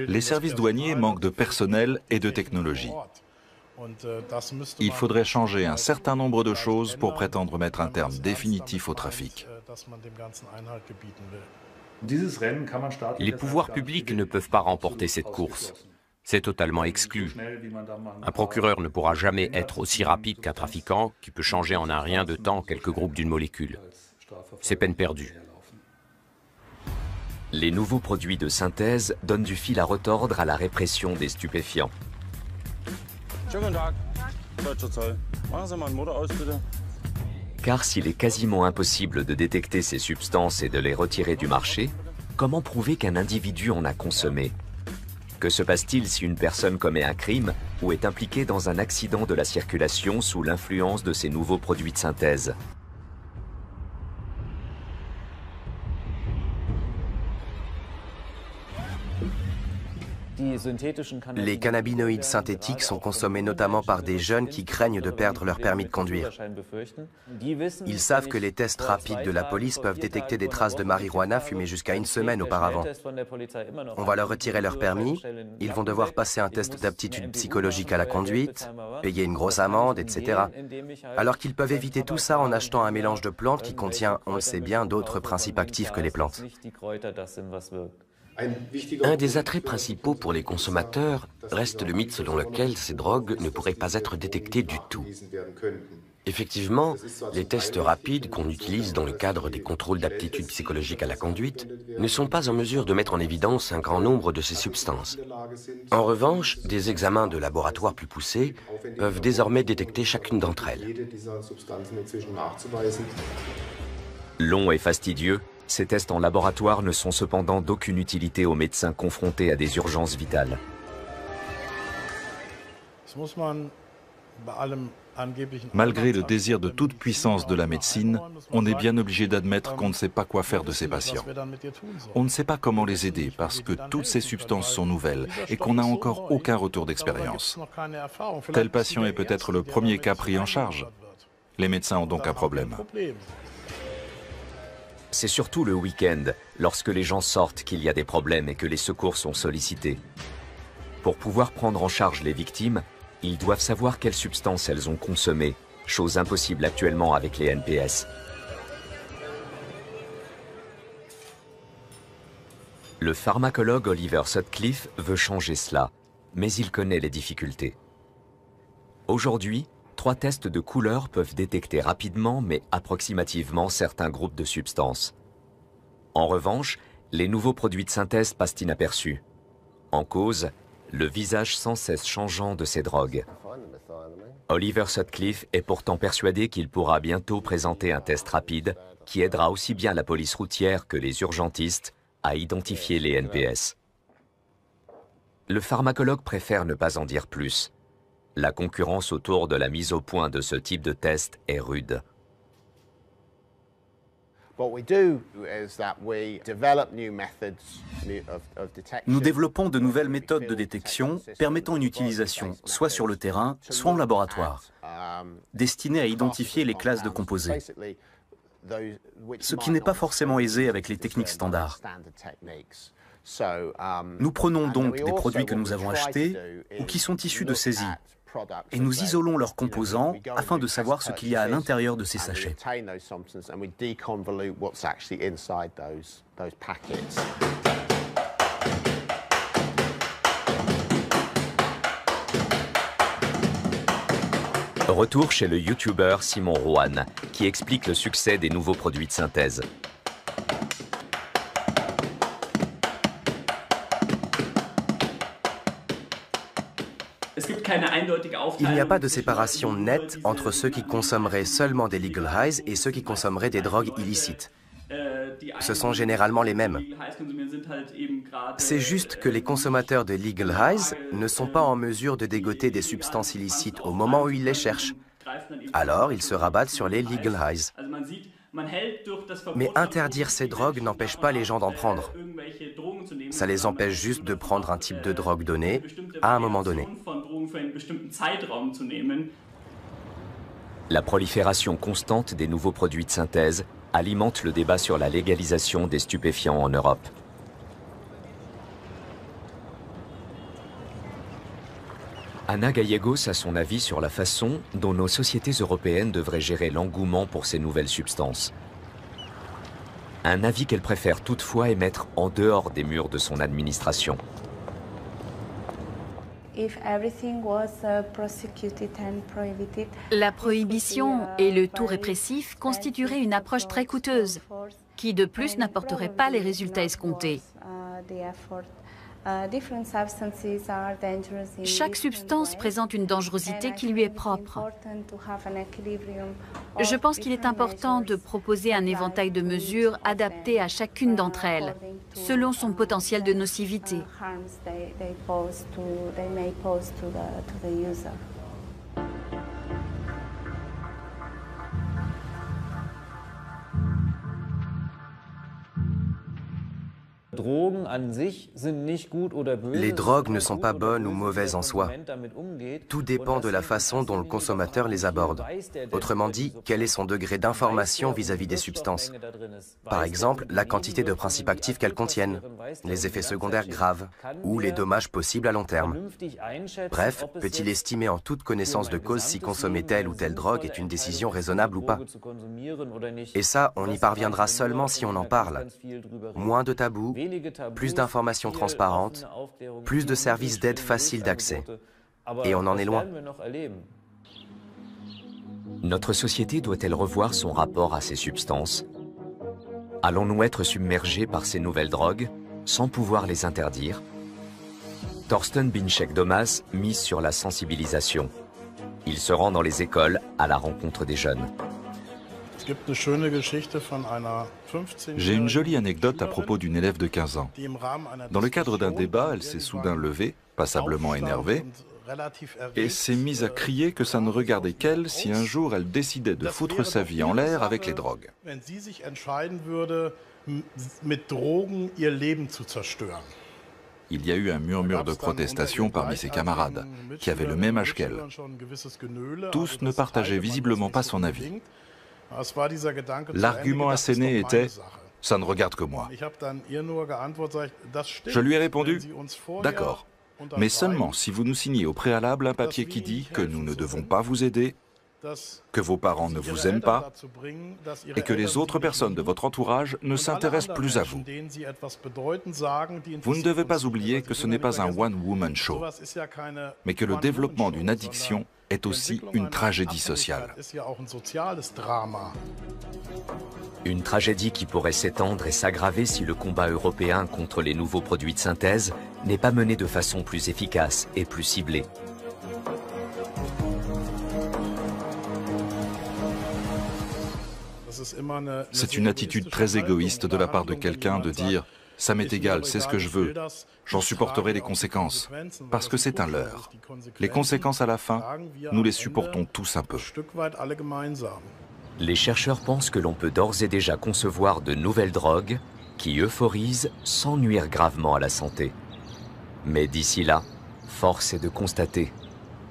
Les services douaniers manquent de personnel et de technologie. Il faudrait changer un certain nombre de choses pour prétendre mettre un terme définitif au trafic. Les pouvoirs publics ne peuvent pas remporter cette course. C'est totalement exclu. Un procureur ne pourra jamais être aussi rapide qu'un trafiquant qui peut changer en un rien de temps quelques groupes d'une molécule. C'est peine perdue. Les nouveaux produits de synthèse donnent du fil à retordre à la répression des stupéfiants. Car s'il est quasiment impossible de détecter ces substances et de les retirer du marché, comment prouver qu'un individu en a consommé? Que se passe-t-il si une personne commet un crime ou est impliquée dans un accident de la circulation sous l'influence de ces nouveaux produits de synthèse? Les cannabinoïdes synthétiques sont consommés notamment par des jeunes qui craignent de perdre leur permis de conduire. Ils savent que les tests rapides de la police peuvent détecter des traces de marijuana fumées jusqu'à une semaine auparavant. On va leur retirer leur permis, ils vont devoir passer un test d'aptitude psychologique à la conduite, payer une grosse amende, etc. Alors qu'ils peuvent éviter tout ça en achetant un mélange de plantes qui contient, on le sait bien, d'autres principes actifs que les plantes. Un des attraits principaux pour les consommateurs reste le mythe selon lequel ces drogues ne pourraient pas être détectées du tout. Effectivement, les tests rapides qu'on utilise dans le cadre des contrôles d'aptitude psychologique à la conduite ne sont pas en mesure de mettre en évidence un grand nombre de ces substances. En revanche, des examens de laboratoire plus poussés peuvent désormais détecter chacune d'entre elles. Longs et fastidieux, ces tests en laboratoire ne sont cependant d'aucune utilité aux médecins confrontés à des urgences vitales. Malgré le désir de toute puissance de la médecine, on est bien obligé d'admettre qu'on ne sait pas quoi faire de ces patients. On ne sait pas comment les aider parce que toutes ces substances sont nouvelles et qu'on n'a encore aucun retour d'expérience. Tel patient est peut-être le premier cas pris en charge. Les médecins ont donc un problème. C'est surtout le week-end, lorsque les gens sortent, qu'il y a des problèmes et que les secours sont sollicités. Pour pouvoir prendre en charge les victimes, ils doivent savoir quelles substances elles ont consommées, chose impossible actuellement avec les NPS. Le pharmacologue Oliver Sutcliffe veut changer cela, mais il connaît les difficultés. Aujourd'hui, 3 tests de couleur peuvent détecter rapidement mais approximativement certains groupes de substances. En revanche, les nouveaux produits de synthèse passent inaperçus. En cause, le visage sans cesse changeant de ces drogues. Oliver Sutcliffe est pourtant persuadé qu'il pourra bientôt présenter un test rapide qui aidera aussi bien la police routière que les urgentistes à identifier les NPS. Le pharmacologue préfère ne pas en dire plus. La concurrence autour de la mise au point de ce type de test est rude. Nous développons de nouvelles méthodes de détection permettant une utilisation soit sur le terrain, soit en laboratoire, destinées à identifier les classes de composés, ce qui n'est pas forcément aisé avec les techniques standards. Nous prenons donc des produits que nous avons achetés ou qui sont issus de saisies et nous isolons leurs composants afin de savoir ce qu'il y a à l'intérieur de ces sachets. Retour chez le youtubeur Simon Rohan, qui explique le succès des nouveaux produits de synthèse. Il n'y a pas de séparation nette entre ceux qui consommeraient seulement des legal highs et ceux qui consommeraient des drogues illicites. Ce sont généralement les mêmes. C'est juste que les consommateurs de legal highs ne sont pas en mesure de dégoter des substances illicites au moment où ils les cherchent. Alors, ils se rabattent sur les legal highs. Mais interdire ces drogues n'empêche pas les gens d'en prendre. Ça les empêche juste de prendre un type de drogue donné à un moment donné. La prolifération constante des nouveaux produits de synthèse alimente le débat sur la légalisation des stupéfiants en Europe. Ana Gallegos a son avis sur la façon dont nos sociétés européennes devraient gérer l'engouement pour ces nouvelles substances. Un avis qu'elle préfère toutefois émettre en dehors des murs de son administration. La prohibition et le tout répressif constitueraient une approche très coûteuse, qui de plus n'apporterait pas les résultats escomptés. Chaque substance présente une dangerosité qui lui est propre. Je pense qu'il est important de proposer un éventail de mesures adaptées à chacune d'entre elles, selon son potentiel de nocivité. Les drogues ne sont pas bonnes ou mauvaises en soi. Tout dépend de la façon dont le consommateur les aborde. Autrement dit, quel est son degré d'information vis-à-vis des substances. Par exemple, la quantité de principes actifs qu'elles contiennent, les effets secondaires graves ou les dommages possibles à long terme. Bref, peut-il estimer en toute connaissance de cause si consommer telle ou telle drogue est une décision raisonnable ou pas? Et ça, on y parviendra seulement si on en parle. Moins de tabous, plus d'informations transparentes, plus de services d'aide faciles d'accès. Et on en est loin. Notre société doit-elle revoir son rapport à ces substances? Allons-nous être submergés par ces nouvelles drogues, sans pouvoir les interdire? Thorsten Binchek-Domas mise sur la sensibilisation. Il se rend dans les écoles à la rencontre des jeunes. J'ai une jolie anecdote à propos d'une élève de 15 ans. Dans le cadre d'un débat, elle s'est soudain levée, passablement énervée, et s'est mise à crier que ça ne regardait qu'elle si un jour elle décidait de foutre sa vie en l'air avec les drogues. Il y a eu un murmure de protestation parmi ses camarades, qui avaient le même âge qu'elle. Tous ne partageaient visiblement pas son avis. L'argument asséné était « ça ne regarde que moi ». Je lui ai répondu « d'accord, mais seulement si vous nous signez au préalable un papier qui dit que nous ne devons pas vous aider, que vos parents ne vous aiment pas et que les autres personnes de votre entourage ne s'intéressent plus à vous. Vous ne devez pas oublier que ce n'est pas un one-woman show, mais que le développement d'une addiction est aussi une tragédie sociale. Une tragédie qui pourrait s'étendre et s'aggraver si le combat européen contre les nouveaux produits de synthèse n'est pas mené de façon plus efficace et plus ciblée. C'est une attitude très égoïste de la part de quelqu'un de dire « ça m'est égal, c'est ce que je veux, j'en supporterai les conséquences », parce que c'est un leurre. Les conséquences à la fin, nous les supportons tous un peu. Les chercheurs pensent que l'on peut d'ores et déjà concevoir de nouvelles drogues qui euphorisent sans nuire gravement à la santé. Mais d'ici là, force est de constater,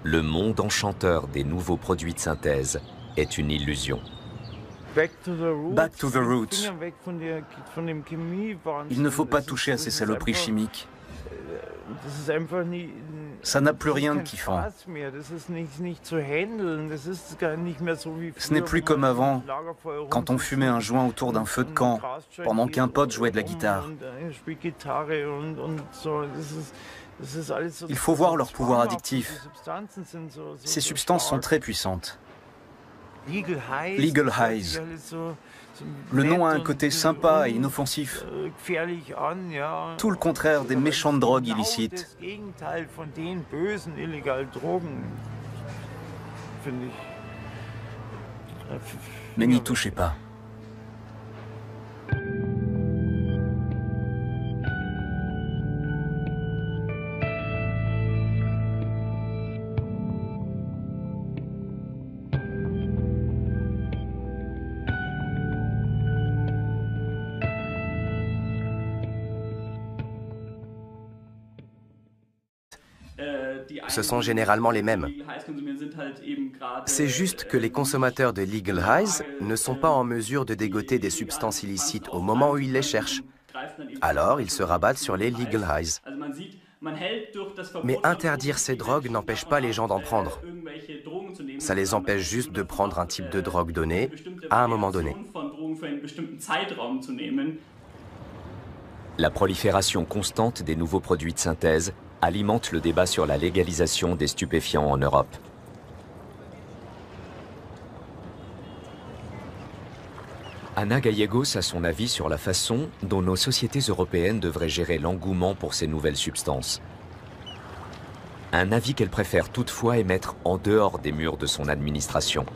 le monde enchanteur des nouveaux produits de synthèse est une illusion. Back to the roots. Il ne faut pas toucher à ces saloperies chimiques. Ça n'a plus rien de kiffant. Ce n'est plus comme avant, quand on fumait un joint autour d'un feu de camp, pendant qu'un pote jouait de la guitare. Il faut voir leur pouvoir addictif. Ces substances sont très puissantes. Legal Highs. Le nom a un côté sympa et inoffensif. Tout le contraire des méchantes drogues illicites. Mais n'y touchez pas. Ce sont généralement les mêmes. C'est juste que les consommateurs de Legal Highs ne sont pas en mesure de dégoter des substances illicites au moment où ils les cherchent. Alors, ils se rabattent sur les Legal Highs. Mais interdire ces drogues n'empêche pas les gens d'en prendre. Ça les empêche juste de prendre un type de drogue donné à un moment donné. La prolifération constante des nouveaux produits de synthèse alimente le débat sur la légalisation des stupéfiants en Europe. Ana Gallegos a son avis sur la façon dont nos sociétés européennes devraient gérer l'engouement pour ces nouvelles substances. Un avis qu'elle préfère toutefois émettre en dehors des murs de son administration.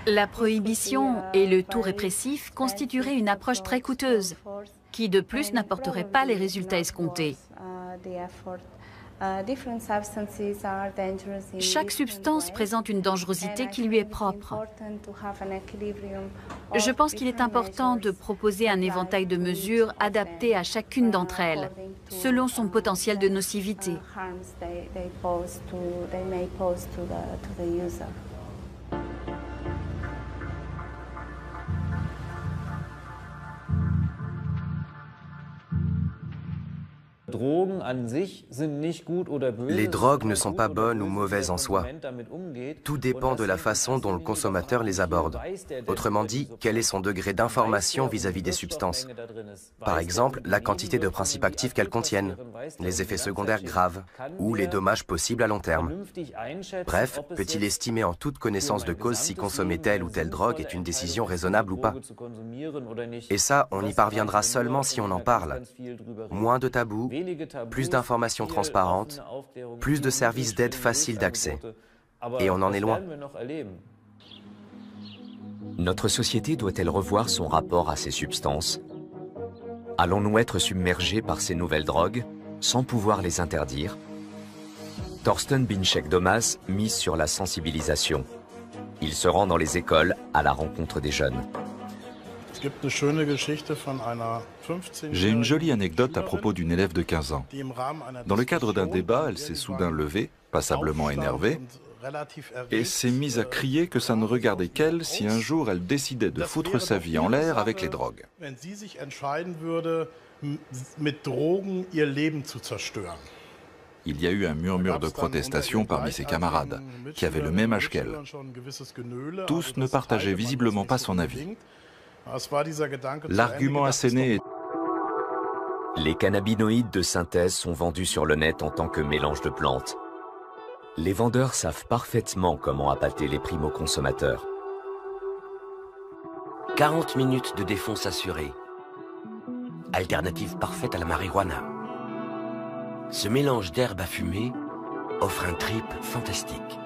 La prohibition et le tout répressif constitueraient une approche très coûteuse, qui de plus n'apporterait pas les résultats escomptés. Chaque substance présente une dangerosité qui lui est propre. Je pense qu'il est important de proposer un éventail de mesures adapté à chacune d'entre elles, selon son potentiel de nocivité. Les drogues ne sont pas bonnes ou mauvaises en soi. Tout dépend de la façon dont le consommateur les aborde. Autrement dit, quel est son degré d'information vis-à-vis des substances. Par exemple, la quantité de principes actifs qu'elles contiennent, les effets secondaires graves ou les dommages possibles à long terme. Bref, peut-il estimer en toute connaissance de cause si consommer telle ou telle drogue est une décision raisonnable ou pas? Et ça, on y parviendra seulement si on en parle. Moins de tabous, plus d'informations transparentes, plus de services d'aide faciles d'accès. Et on en est loin. Notre société doit-elle revoir son rapport à ces substances? Allons-nous être submergés par ces nouvelles drogues, sans pouvoir les interdire? Thorsten Binchek-Domas mise sur la sensibilisation. Il se rend dans les écoles à la rencontre des jeunes. J'ai une jolie anecdote à propos d'une élève de 15 ans. Dans le cadre d'un débat, elle s'est soudain levée, passablement énervée, et s'est mise à crier que ça ne regardait qu'elle si un jour elle décidait de foutre sa vie en l'air avec les drogues. Il y a eu un murmure de protestation parmi ses camarades, qui avaient le même âge qu'elle. Tous ne partageaient visiblement pas son avis. L'argument asséné est... Les cannabinoïdes de synthèse sont vendus sur le net en tant que mélange de plantes. Les vendeurs savent parfaitement comment appâter les primo-consommateurs. 40 minutes de défonce assurée. Alternative parfaite à la marijuana. Ce mélange d'herbes à fumer offre un trip fantastique.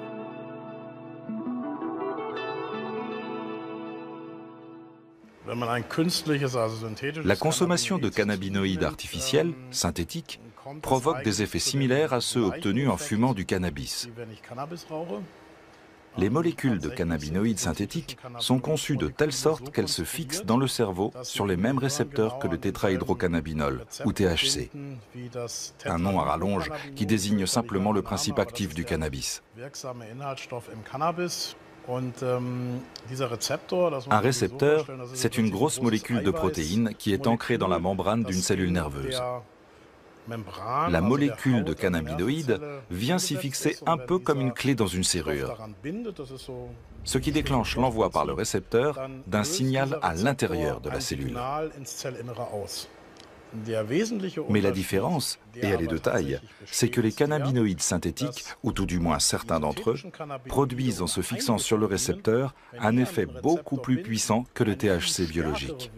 La consommation de cannabinoïdes artificiels, synthétiques, provoque des effets similaires à ceux obtenus en fumant du cannabis. Les molécules de cannabinoïdes synthétiques sont conçues de telle sorte qu'elles se fixent dans le cerveau sur les mêmes récepteurs que le tétrahydrocannabinol, ou THC, un nom à rallonge qui désigne simplement le principe actif du cannabis. Un récepteur, c'est une grosse molécule de protéines qui est ancrée dans la membrane d'une cellule nerveuse. La molécule de cannabinoïde vient s'y fixer un peu comme une clé dans une serrure, ce qui déclenche l'envoi par le récepteur d'un signal à l'intérieur de la cellule. Mais la différence, et elle est de taille, c'est que les cannabinoïdes synthétiques, ou tout du moins certains d'entre eux, produisent en se fixant sur le récepteur un effet beaucoup plus puissant que le THC biologique.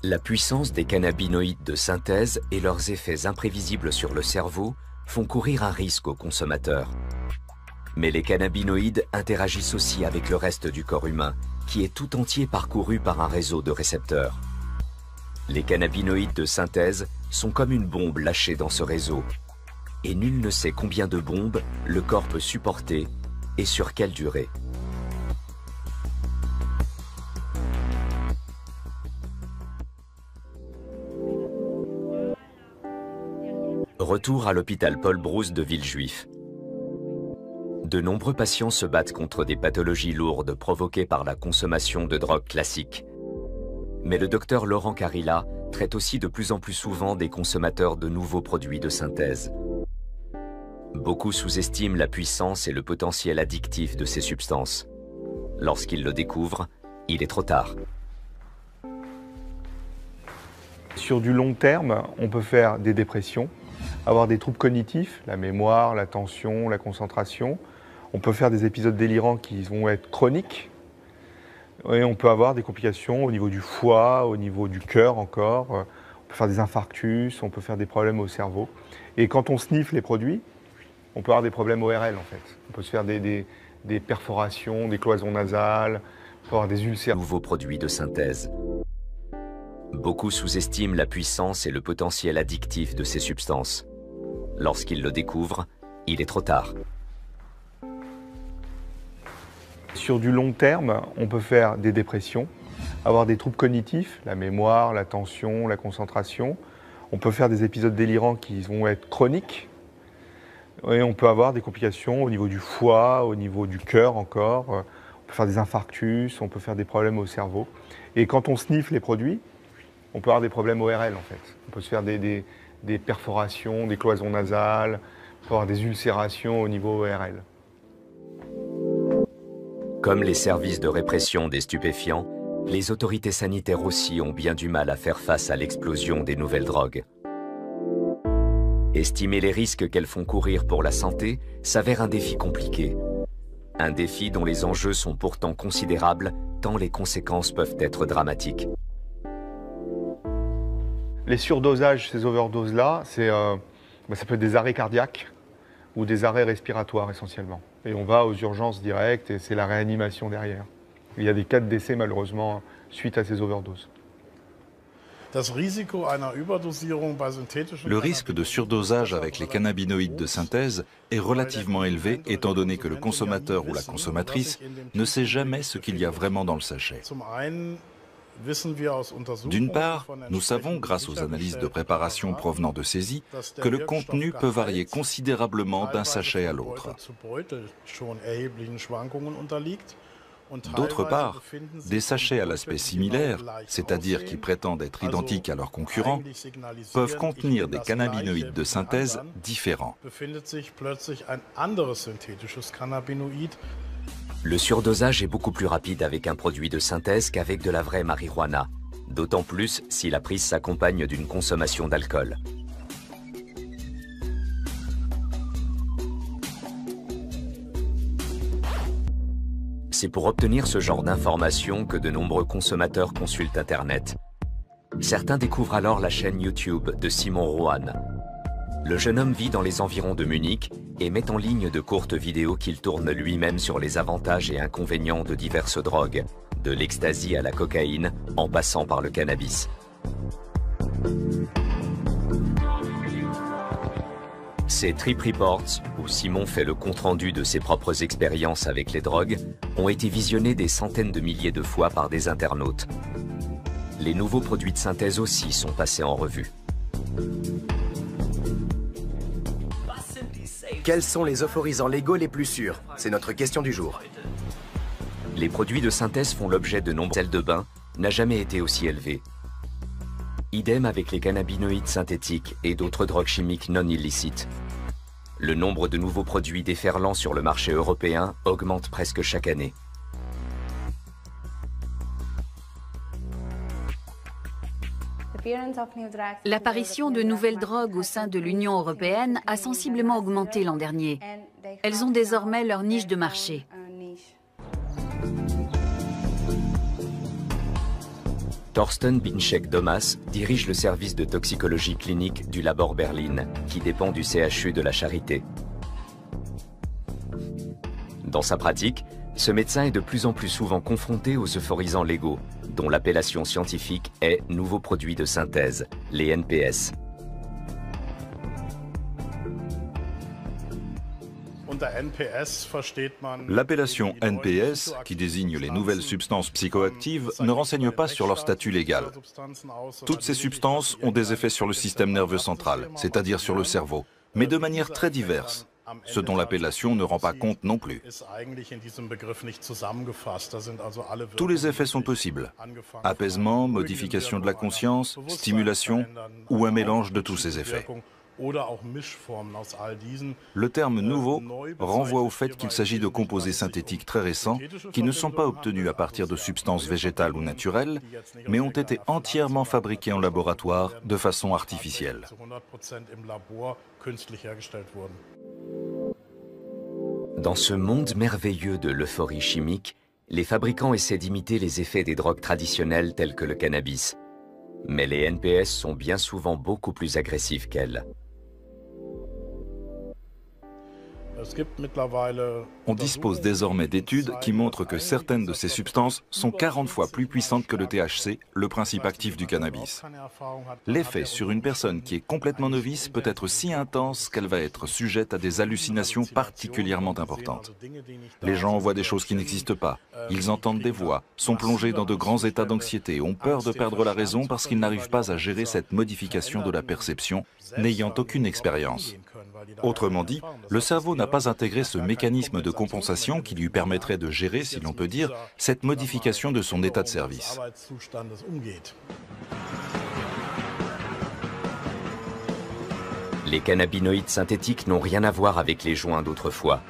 La puissance des cannabinoïdes de synthèse et leurs effets imprévisibles sur le cerveau font courir un risque aux consommateurs. Mais les cannabinoïdes interagissent aussi avec le reste du corps humain, qui est tout entier parcouru par un réseau de récepteurs. Les cannabinoïdes de synthèse sont comme une bombe lâchée dans ce réseau. Et nul ne sait combien de bombes le corps peut supporter et sur quelle durée. Retour à l'hôpital Paul Brousse de Villejuif. De nombreux patients se battent contre des pathologies lourdes provoquées par la consommation de drogues classiques. Mais le docteur Laurent Carilla traite aussi de plus en plus souvent des consommateurs de nouveaux produits de synthèse. Beaucoup sous-estiment la puissance et le potentiel addictif de ces substances. Lorsqu'ils le découvrent, il est trop tard. Sur du long terme, on peut faire des dépressions, avoir des troubles cognitifs, la mémoire, l'attention, la concentration. On peut faire des épisodes délirants qui vont être chroniques. Et on peut avoir des complications au niveau du foie, au niveau du cœur encore. On peut faire des infarctus, on peut faire des problèmes au cerveau. Et quand on sniffe les produits, on peut avoir des problèmes ORL en fait. On peut se faire des perforations, des cloisons nasales, on peut avoir des ulcères. Nouveaux produits de synthèse. Beaucoup sous-estiment la puissance et le potentiel addictif de ces substances. Lorsqu'ils le découvrent, il est trop tard. Sur du long terme, on peut faire des dépressions, avoir des troubles cognitifs, la mémoire, l'attention, la concentration. On peut faire des épisodes délirants qui vont être chroniques. Et on peut avoir des complications au niveau du foie, au niveau du cœur encore. On peut faire des infarctus, on peut faire des problèmes au cerveau. Et quand on sniffe les produits, on peut avoir des problèmes ORL en fait. On peut se faire des perforations, des cloisons nasales, on peut avoir des ulcérations au niveau ORL. Comme les services de répression des stupéfiants, les autorités sanitaires aussi ont bien du mal à faire face à l'explosion des nouvelles drogues. Estimer les risques qu'elles font courir pour la santé s'avère un défi compliqué. Un défi dont les enjeux sont pourtant considérables, tant les conséquences peuvent être dramatiques. Les surdosages, ces overdoses-là, ça peut être des arrêts cardiaques ou des arrêts respiratoires essentiellement. Et on va aux urgences directes et c'est la réanimation derrière. Il y a des cas de décès malheureusement suite à ces overdoses. Le risque de surdosage avec les cannabinoïdes de synthèse est relativement élevé étant donné que le consommateur ou la consommatrice ne sait jamais ce qu'il y a vraiment dans le sachet. D'une part, nous savons, grâce aux analyses de préparation provenant de saisie, que le contenu peut varier considérablement d'un sachet à l'autre. D'autre part, des sachets à l'aspect similaire, c'est-à-dire qui prétendent être identiques à leurs concurrents, peuvent contenir des cannabinoïdes de synthèse différents. Le surdosage est beaucoup plus rapide avec un produit de synthèse qu'avec de la vraie marijuana, d'autant plus si la prise s'accompagne d'une consommation d'alcool. C'est pour obtenir ce genre d'informations que de nombreux consommateurs consultent Internet. Certains découvrent alors la chaîne YouTube de Simon Rohan. Le jeune homme vit dans les environs de Munich et met en ligne de courtes vidéos qu'il tourne lui-même sur les avantages et inconvénients de diverses drogues, de l'ecstasy à la cocaïne, en passant par le cannabis. Ces Trip Reports, où Simon fait le compte-rendu de ses propres expériences avec les drogues, ont été visionnés des centaines de milliers de fois par des internautes. Les nouveaux produits de synthèse aussi sont passés en revue. Quels sont les euphorisants légaux les plus sûrs? C'est notre question du jour. Les produits de synthèse font l'objet de nombreux sels de bain, n'a jamais été aussi élevé. Idem avec les cannabinoïdes synthétiques et d'autres drogues chimiques non illicites. Le nombre de nouveaux produits déferlant sur le marché européen augmente presque chaque année. L'apparition de nouvelles drogues au sein de l'Union européenne a sensiblement augmenté l'an dernier. Elles ont désormais leur niche de marché. Thorsten Binczek-Domas dirige le service de toxicologie clinique du Labor Berlin, qui dépend du CHU de la Charité. Dans sa pratique, ce médecin est de plus en plus souvent confronté aux euphorisants légaux, dont l'appellation scientifique est nouveaux produits de synthèse, les NPS. L'appellation NPS, qui désigne les nouvelles substances psychoactives, ne renseigne pas sur leur statut légal. Toutes ces substances ont des effets sur le système nerveux central, c'est-à-dire sur le cerveau, mais de manière très diverse, ce dont l'appellation ne rend pas compte non plus. Tous les effets sont possibles. Apaisement, modification de la conscience, stimulation ou un mélange de tous ces effets. Le terme nouveau renvoie au fait qu'il s'agit de composés synthétiques très récents qui ne sont pas obtenus à partir de substances végétales ou naturelles, mais ont été entièrement fabriqués en laboratoire de façon artificielle. Dans ce monde merveilleux de l'euphorie chimique, les fabricants essaient d'imiter les effets des drogues traditionnelles telles que le cannabis. Mais les NPS sont bien souvent beaucoup plus agressifs qu'elles. On dispose désormais d'études qui montrent que certaines de ces substances sont 40 fois plus puissantes que le THC, le principe actif du cannabis. L'effet sur une personne qui est complètement novice peut être si intense qu'elle va être sujette à des hallucinations particulièrement importantes. Les gens voient des choses qui n'existent pas, ils entendent des voix, sont plongés dans de grands états d'anxiété, ont peur de perdre la raison parce qu'ils n'arrivent pas à gérer cette modification de la perception, n'ayant aucune expérience. Autrement dit, le cerveau n'a pas intégré ce mécanisme de compensation qui lui permettrait de gérer, si l'on peut dire, cette modification de son état de service. Les cannabinoïdes synthétiques n'ont rien à voir avec les joints d'autrefois.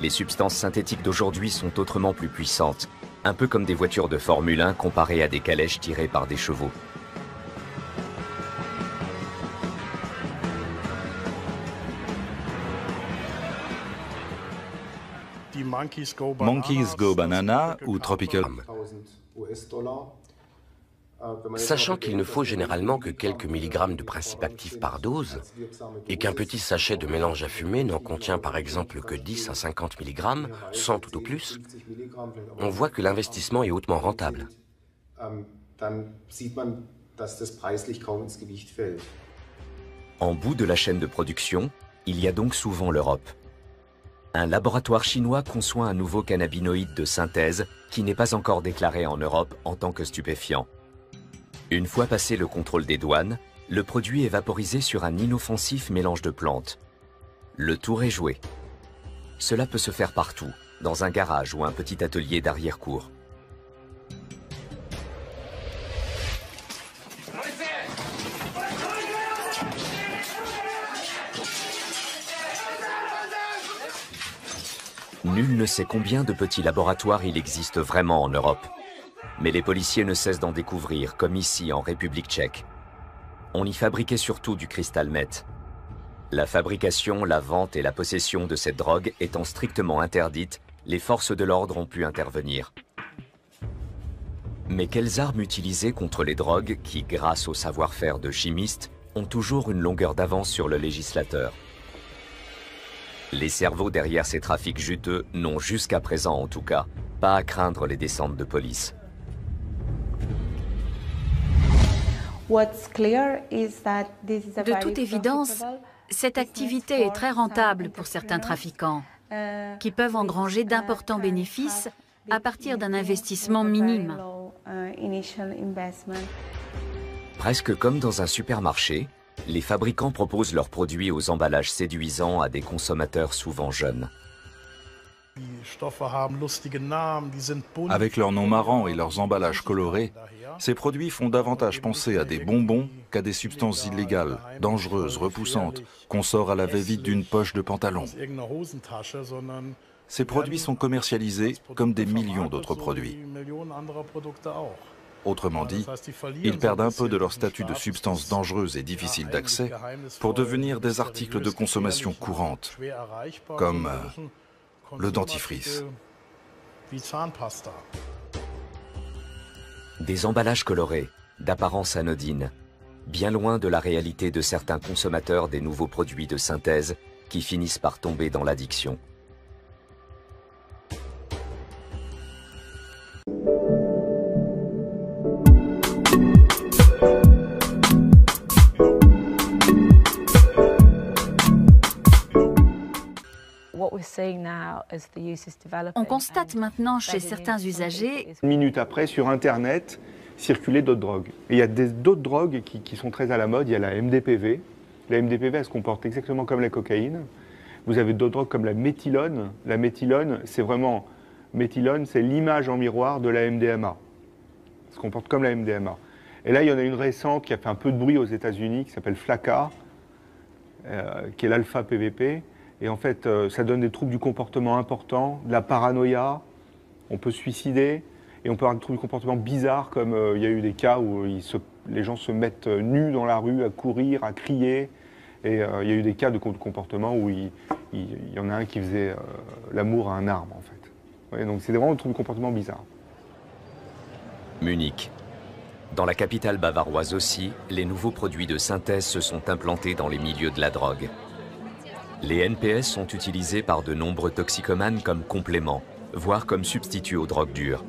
Les substances synthétiques d'aujourd'hui sont autrement plus puissantes, un peu comme des voitures de Formule 1 comparées à des calèches tirées par des chevaux. Monkeys Go Banana ou Tropical. Sachant qu'il ne faut généralement que quelques milligrammes de principe actif par dose et qu'un petit sachet de mélange à fumer n'en contient par exemple que 10 à 50 milligrammes, sans tout au plus, on voit que l'investissement est hautement rentable. En bout de la chaîne de production, il y a donc souvent l'Europe. Un laboratoire chinois conçoit un nouveau cannabinoïde de synthèse qui n'est pas encore déclaré en Europe en tant que stupéfiant. Une fois passé le contrôle des douanes, le produit est vaporisé sur un inoffensif mélange de plantes. Le tour est joué. Cela peut se faire partout, dans un garage ou un petit atelier d'arrière-cour. Nul ne sait combien de petits laboratoires il existe vraiment en Europe. Mais les policiers ne cessent d'en découvrir, comme ici en République tchèque. On y fabriquait surtout du cristal meth. La fabrication, la vente et la possession de cette drogue étant strictement interdites, les forces de l'ordre ont pu intervenir. Mais quelles armes utiliser contre les drogues qui, grâce au savoir-faire de chimistes, ont toujours une longueur d'avance sur le législateur? Les cerveaux derrière ces trafics juteux n'ont jusqu'à présent en tout cas pas à craindre les descentes de police. De toute évidence, cette activité est très rentable pour certains trafiquants, qui peuvent engranger d'importants bénéfices à partir d'un investissement minime. Presque comme dans un supermarché, les fabricants proposent leurs produits aux emballages séduisants à des consommateurs souvent jeunes. Avec leurs noms marrants et leurs emballages colorés, ces produits font davantage penser à des bonbons qu'à des substances illégales, dangereuses, repoussantes, qu'on sort à la va-vite d'une poche de pantalon. Ces produits sont commercialisés comme des millions d'autres produits. Autrement dit, ils perdent un peu de leur statut de substance dangereuse et difficile d'accès pour devenir des articles de consommation courante, comme le dentifrice. Des emballages colorés, d'apparence anodine, bien loin de la réalité de certains consommateurs des nouveaux produits de synthèse qui finissent par tomber dans l'addiction. On constate maintenant chez certains usagers... Une minute après, sur Internet, circulaient d'autres drogues. Et il y a d'autres drogues qui sont très à la mode. Il y a la MDPV. La MDPV, elle se comporte exactement comme la cocaïne. Vous avez d'autres drogues comme la méthylone. La méthylone, c'est vraiment... Méthylone, c'est l'image en miroir de la MDMA. Elle se comporte comme la MDMA. Et là, il y en a une récente qui a fait un peu de bruit aux États-Unis, qui s'appelle Flakka, qui est l'alpha-PVP. Et en fait, ça donne des troubles du comportement importants, de la paranoïa, on peut se suicider, et on peut avoir des troubles du comportement bizarres, comme il y a eu des cas où les gens se mettent nus dans la rue, à courir, à crier, et il y a eu des cas de comportement où il y en a un qui faisait l'amour à un arbre, en fait. Ouais, donc c'est vraiment des troubles du comportement bizarres. Munich. Dans la capitale bavaroise aussi, les nouveaux produits de synthèse se sont implantés dans les milieux de la drogue. Les NPS sont utilisés par de nombreux toxicomanes comme complément, voire comme substitut aux drogues dures.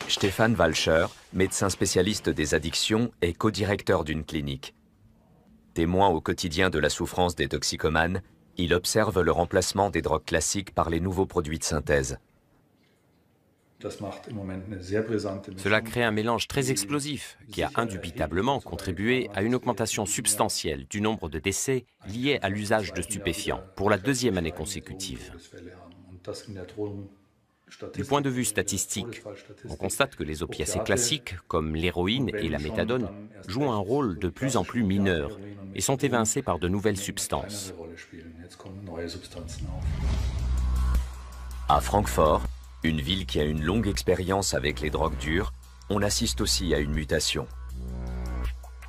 Stefan Walcher, médecin spécialiste des addictions et co-directeur d'une clinique. Témoin au quotidien de la souffrance des toxicomanes, il observe le remplacement des drogues classiques par les nouveaux produits de synthèse. Cela crée un mélange très explosif qui a indubitablement contribué à une augmentation substantielle du nombre de décès liés à l'usage de stupéfiants pour la deuxième année consécutive. Du point de vue statistique, on constate que les opiacés classiques, comme l'héroïne et la méthadone, jouent un rôle de plus en plus mineur et sont évincés par de nouvelles substances. À Francfort, une ville qui a une longue expérience avec les drogues dures, on assiste aussi à une mutation.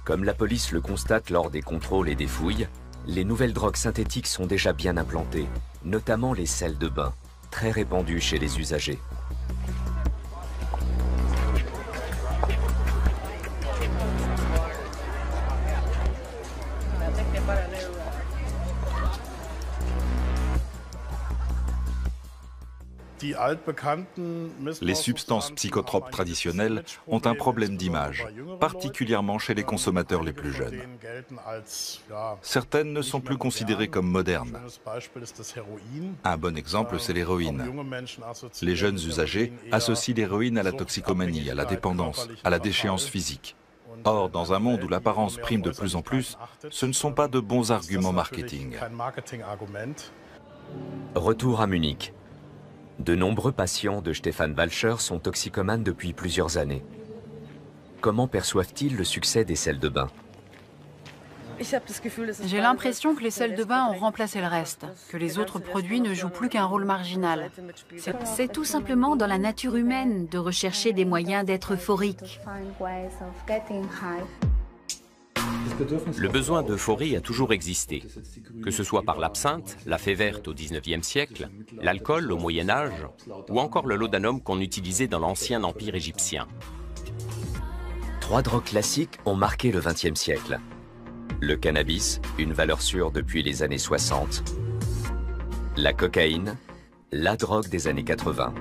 Comme la police le constate lors des contrôles et des fouilles, les nouvelles drogues synthétiques sont déjà bien implantées, notamment les sels de bain, très répandus chez les usagers. Les substances psychotropes traditionnelles ont un problème d'image, particulièrement chez les consommateurs les plus jeunes. Certaines ne sont plus considérées comme modernes. Un bon exemple, c'est l'héroïne. Les jeunes usagers associent l'héroïne à la toxicomanie, à la dépendance, à la déchéance physique. Or, dans un monde où l'apparence prime de plus en plus, ce ne sont pas de bons arguments marketing. Retour à Munich. De nombreux patients de Stefan Walcher sont toxicomanes depuis plusieurs années. Comment perçoivent-ils le succès des sels de bain? J'ai l'impression que les sels de bain ont remplacé le reste, que les autres produits ne jouent plus qu'un rôle marginal. C'est tout simplement dans la nature humaine de rechercher des moyens d'être euphorique. Le besoin d'euphorie a toujours existé, que ce soit par l'absinthe, la fée verte au XIXe siècle, l'alcool au Moyen Âge, ou encore le laudanum qu'on utilisait dans l'ancien empire égyptien. 3 drogues classiques ont marqué le XXe siècle. Le cannabis, une valeur sûre depuis les années 60. La cocaïne, la drogue des années 80.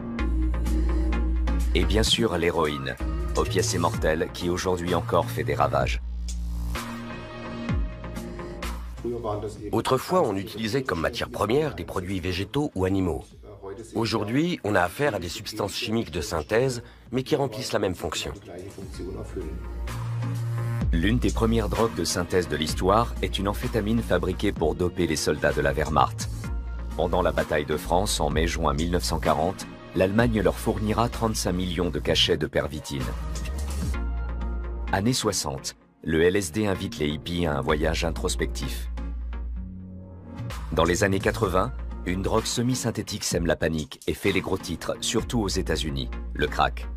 Et bien sûr l'héroïne, opiacé mortel qui aujourd'hui encore fait des ravages. Autrefois, on utilisait comme matière première des produits végétaux ou animaux. Aujourd'hui, on a affaire à des substances chimiques de synthèse, mais qui remplissent la même fonction. L'une des premières drogues de synthèse de l'histoire est une amphétamine fabriquée pour doper les soldats de la Wehrmacht. Pendant la bataille de France en mai-juin 1940, l'Allemagne leur fournira 35 millions de cachets de pervitine. Années 60, le LSD invite les hippies à un voyage introspectif. Dans les années 80, une drogue semi-synthétique sème la panique et fait les gros titres, surtout aux États-Unis, le crack.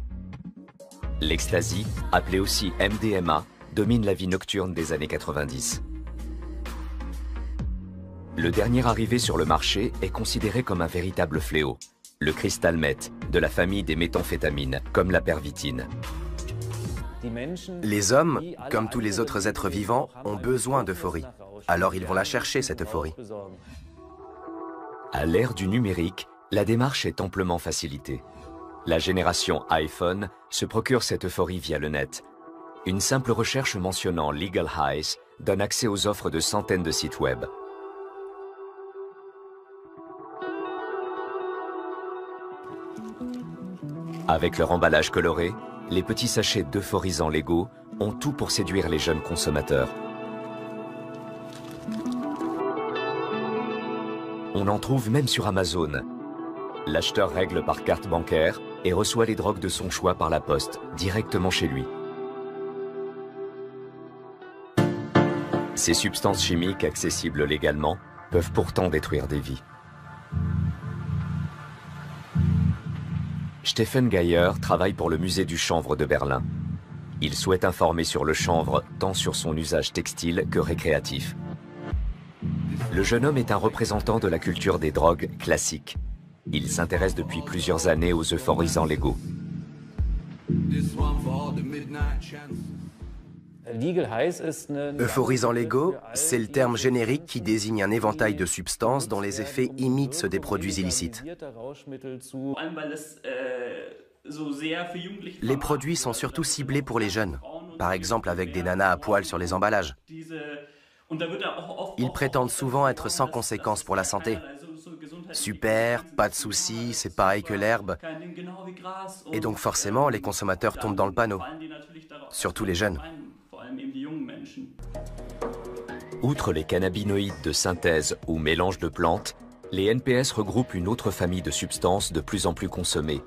L'ecstasy, appelée aussi MDMA, domine la vie nocturne des années 90. Le dernier arrivé sur le marché est considéré comme un véritable fléau, le cristal meth, de la famille des méthamphétamines, comme la pervitine. Les hommes, comme tous les autres êtres vivants, ont besoin d'euphorie. Alors ils vont la chercher, cette euphorie. À l'ère du numérique, la démarche est amplement facilitée. La génération iPhone se procure cette euphorie via le net. Une simple recherche mentionnant Legal Highs donne accès aux offres de centaines de sites web. Avec leur emballage coloré, les petits sachets d'euphorisants légaux ont tout pour séduire les jeunes consommateurs. On en trouve même sur Amazon. L'acheteur règle par carte bancaire et reçoit les drogues de son choix par la poste, directement chez lui. Ces substances chimiques accessibles légalement peuvent pourtant détruire des vies. Stephen Geyer travaille pour le musée du chanvre de Berlin. Il souhaite informer sur le chanvre tant sur son usage textile que récréatif. Le jeune homme est un représentant de la culture des drogues classiques. Il s'intéresse depuis plusieurs années aux euphorisants légaux. Euphorisants légaux, c'est le terme générique qui désigne un éventail de substances dont les effets imitent ceux des produits illicites. Les produits sont surtout ciblés pour les jeunes, par exemple avec des nanas à poil sur les emballages. Ils prétendent souvent être sans conséquences pour la santé. Super, pas de soucis, c'est pareil que l'herbe. Et donc forcément, les consommateurs tombent dans le panneau, surtout les jeunes. Outre les cannabinoïdes de synthèse ou mélange de plantes, les NPS regroupent une autre famille de substances de plus en plus consommées.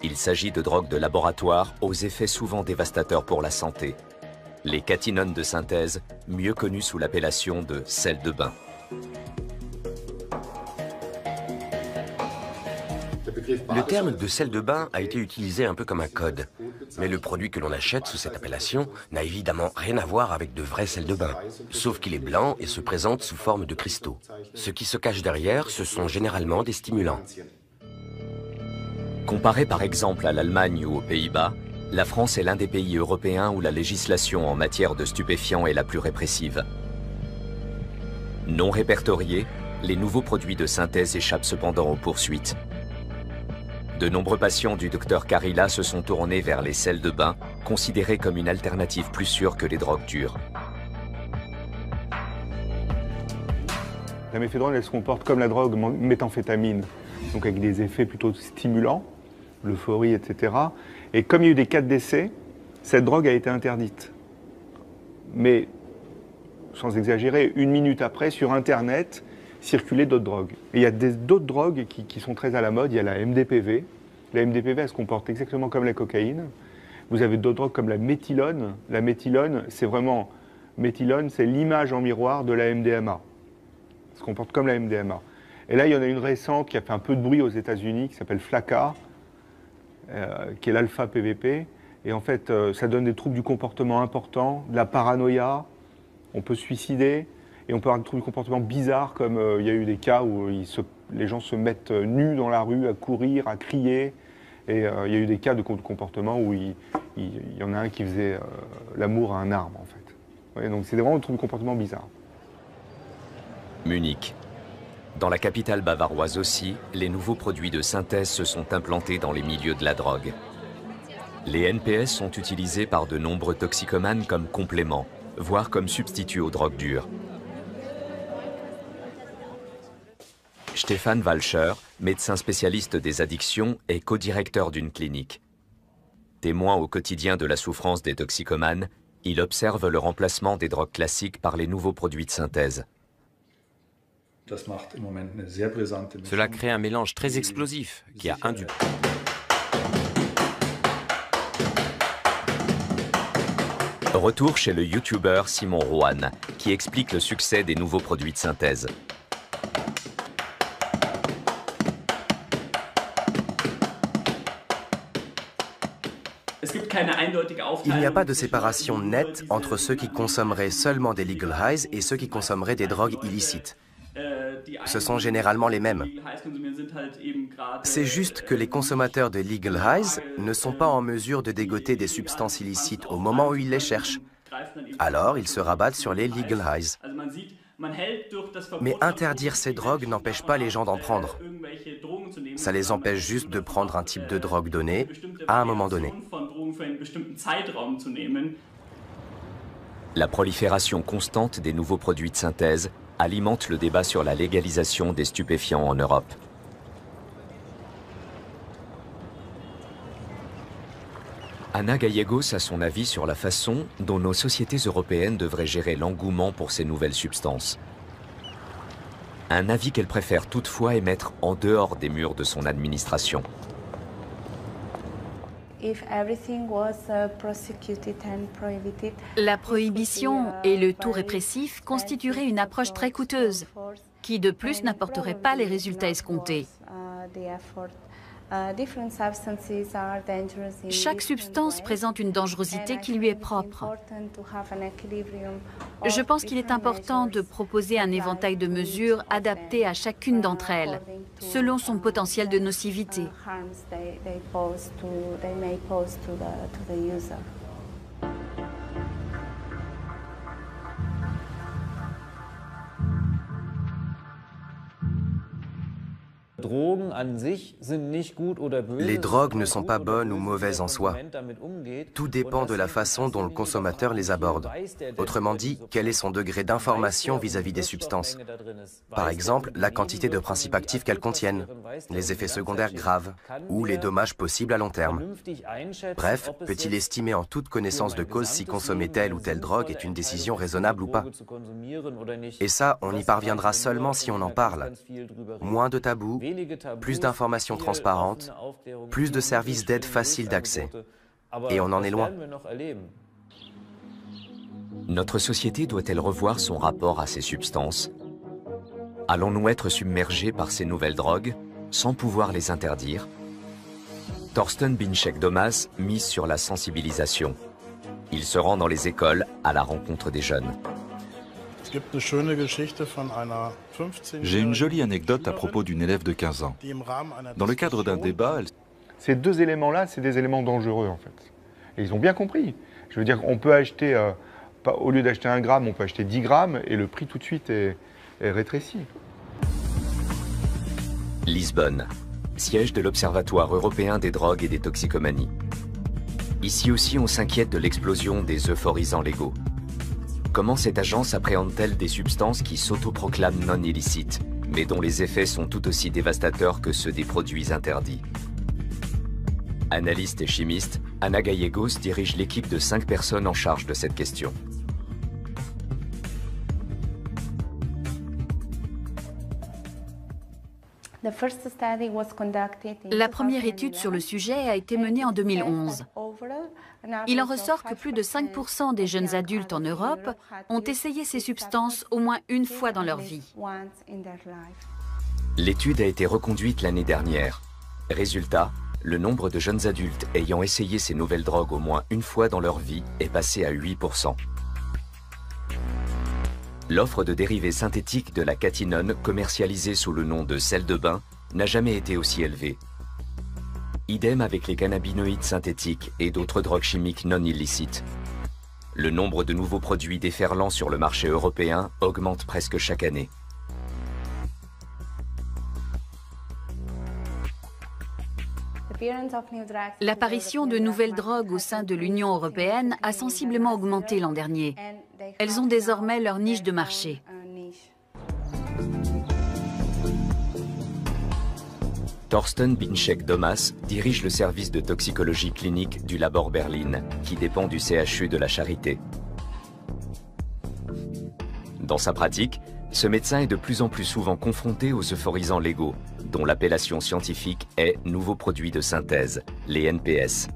Il s'agit de drogues de laboratoire aux effets souvent dévastateurs pour la santé. Les catinones de synthèse, mieux connues sous l'appellation de sel de bain. Le terme de sel de bain a été utilisé un peu comme un code. Mais le produit que l'on achète sous cette appellation n'a évidemment rien à voir avec de vrais sels de bain. Sauf qu'il est blanc et se présente sous forme de cristaux. Ce qui se cache derrière, ce sont généralement des stimulants. Comparé par exemple à l'Allemagne ou aux Pays-Bas, la France est l'un des pays européens où la législation en matière de stupéfiants est la plus répressive. Non répertoriés, les nouveaux produits de synthèse échappent cependant aux poursuites. De nombreux patients du Dr Carilla se sont tournés vers les sels de bain, considérés comme une alternative plus sûre que les drogues dures. La méphédrone, elle se comporte comme la drogue méthamphétamine, donc avec des effets plutôt stimulants, l'euphorie, etc. Et comme il y a eu des cas de décès, cette drogue a été interdite. Mais, sans exagérer, 1 minute après, sur Internet, circulaient d'autres drogues. Et il y a d'autres drogues qui sont très à la mode. Il y a la MDPV. La MDPV, elle se comporte exactement comme la cocaïne. Vous avez d'autres drogues comme la méthylone. La méthylone, c'est vraiment... Méthylone, c'est l'image en miroir de la MDMA. Elle se comporte comme la MDMA. Et là, il y en a une récente qui a fait un peu de bruit aux États-Unis, qui s'appelle Flakka, qui est l'alpha-PVP. Et en fait, ça donne des troubles du comportement importants, de la paranoïa, on peut se suicider, et on peut avoir des troubles du comportement bizarres, comme il y a eu des cas où les gens se mettent nus dans la rue, à courir, à crier. Et il y a eu des cas de comportement où il y en a un qui faisait l'amour à un arbre, en fait. Ouais, donc c'est vraiment des troubles du comportement bizarres. Munich. Dans la capitale bavaroise aussi, les nouveaux produits de synthèse se sont implantés dans les milieux de la drogue. Les NPS sont utilisés par de nombreux toxicomanes comme complément, voire comme substitut aux drogues dures. Stefan Walscher, médecin spécialiste des addictions, est co-directeur d'une clinique. Témoin au quotidien de la souffrance des toxicomanes, il observe le remplacement des drogues classiques par les nouveaux produits de synthèse. Cela crée un mélange très explosif qui a induit. Retour chez le youtubeur Simon Rohan, qui explique le succès des nouveaux produits de synthèse. Il n'y a pas de séparation nette entre ceux qui consommeraient seulement des legal highs et ceux qui consommeraient des drogues illicites. Ce sont généralement les mêmes. C'est juste que les consommateurs de legal highs ne sont pas en mesure de dégoter des substances illicites au moment où ils les cherchent. Alors, ils se rabattent sur les legal highs. Mais interdire ces drogues n'empêche pas les gens d'en prendre. Ça les empêche juste de prendre un type de drogue donné à un moment donné. La prolifération constante des nouveaux produits de synthèse alimente le débat sur la légalisation des stupéfiants en Europe. Anna Gallegos a son avis sur la façon dont nos sociétés européennes devraient gérer l'engouement pour ces nouvelles substances. Un avis qu'elle préfère toutefois émettre en dehors des murs de son administration. La prohibition et le tout répressif constitueraient une approche très coûteuse, qui de plus n'apporterait pas les résultats escomptés. Chaque substance présente une dangerosité qui lui est propre. Je pense qu'il est important de proposer un éventail de mesures adaptées à chacune d'entre elles, selon son potentiel de nocivité. Les drogues ne sont pas bonnes ou mauvaises en soi. Tout dépend de la façon dont le consommateur les aborde. Autrement dit, quel est son degré d'information vis-à-vis des substances. Par exemple, la quantité de principes actifs qu'elles contiennent, les effets secondaires graves ou les dommages possibles à long terme. Bref, peut-il estimer en toute connaissance de cause si consommer telle ou telle drogue est une décision raisonnable ou pas? Et ça, on y parviendra seulement si on en parle. Moins de tabous, plus d'informations transparentes, plus de services d'aide faciles d'accès. Et on en est loin. Notre société doit-elle revoir son rapport à ces substances? Allons-nous être submergés par ces nouvelles drogues, sans pouvoir les interdire? Thorsten Binchek-Domas mise sur la sensibilisation. Il se rend dans les écoles à la rencontre des jeunes. J'ai une jolie anecdote à propos d'une élève de 15 ans. Dans le cadre d'un débat, Ces deux éléments-là, c'est des éléments dangereux, en fait. Et ils ont bien compris. Je veux dire, on peut acheter, au lieu d'acheter 1 gramme, on peut acheter 10 grammes, et le prix tout de suite est rétréci. Lisbonne, siège de l'Observatoire européen des drogues et des toxicomanies. Ici aussi, on s'inquiète de l'explosion des euphorisants légaux. Comment cette agence appréhende-t-elle des substances qui s'autoproclament non illicites, mais dont les effets sont tout aussi dévastateurs que ceux des produits interdits? Analyste et chimiste, Ana Gallegos dirige l'équipe de 5 personnes en charge de cette question. La première étude sur le sujet a été menée en 2011. Il en ressort que plus de 5% des jeunes adultes en Europe ont essayé ces substances au moins une fois dans leur vie. L'étude a été reconduite l'année dernière. Résultat, le nombre de jeunes adultes ayant essayé ces nouvelles drogues au moins une fois dans leur vie est passé à 8%. L'offre de dérivés synthétiques de la catinone, commercialisée sous le nom de sel de bain, n'a jamais été aussi élevée. Idem avec les cannabinoïdes synthétiques et d'autres drogues chimiques non illicites. Le nombre de nouveaux produits déferlant sur le marché européen augmente presque chaque année. L'apparition de nouvelles drogues au sein de l'Union européenne a sensiblement augmenté l'an dernier. Elles ont désormais leur niche de marché. Thorsten Binchek-Domas dirige le service de toxicologie clinique du Labor Berlin, qui dépend du CHU de la Charité. Dans sa pratique, ce médecin est de plus en plus souvent confronté aux euphorisants légaux, dont l'appellation scientifique est nouveaux produits de synthèse, les NPS.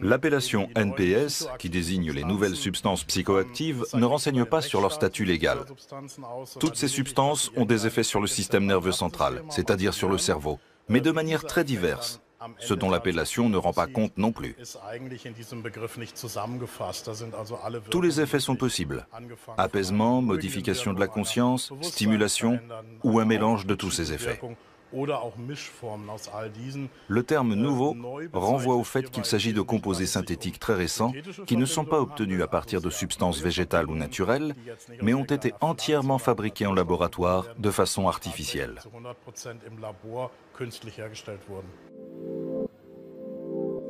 l'appellation NPS, qui désigne les nouvelles substances psychoactives, ne renseigne pas sur leur statut légal. Toutes ces substances ont des effets sur le système nerveux central, c'est-à-dire sur le cerveau, mais de manière très diverse, ce dont l'appellation ne rend pas compte non plus. Tous les effets sont possibles. Apaisement, modification de la conscience, stimulation ou un mélange de tous ces effets. Le terme nouveau renvoie au fait qu'il s'agit de composés synthétiques très récents qui ne sont pas obtenus à partir de substances végétales ou naturelles, mais ont été entièrement fabriqués en laboratoire de façon artificielle.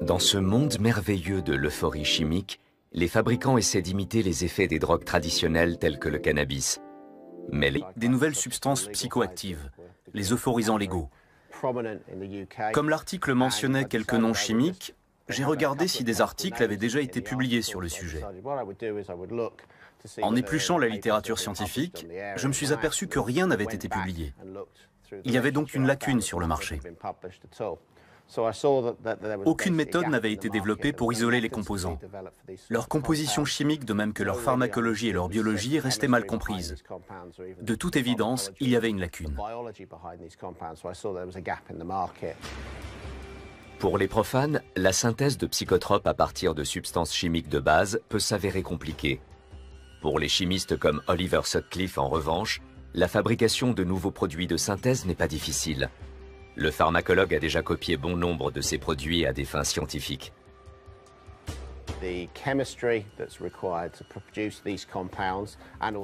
Dans ce monde merveilleux de l'euphorie chimique, les fabricants essaient d'imiter les effets des drogues traditionnelles telles que le cannabis. Mais des nouvelles substances psychoactives, les euphorisants légaux. Comme l'article mentionnait quelques noms chimiques, j'ai regardé si des articles avaient déjà été publiés sur le sujet. En épluchant la littérature scientifique, je me suis aperçu que rien n'avait été publié. Il y avait donc une lacune sur le marché. Aucune méthode n'avait été développée pour isoler les composants. Leur composition chimique, de même que leur pharmacologie et leur biologie, restaient mal comprises. De toute évidence, il y avait une lacune. Pour les profanes, la synthèse de psychotropes à partir de substances chimiques de base peut s'avérer compliquée. Pour les chimistes comme Oliver Sutcliffe, en revanche, la fabrication de nouveaux produits de synthèse n'est pas difficile. Le pharmacologue a déjà copié bon nombre de ces produits à des fins scientifiques.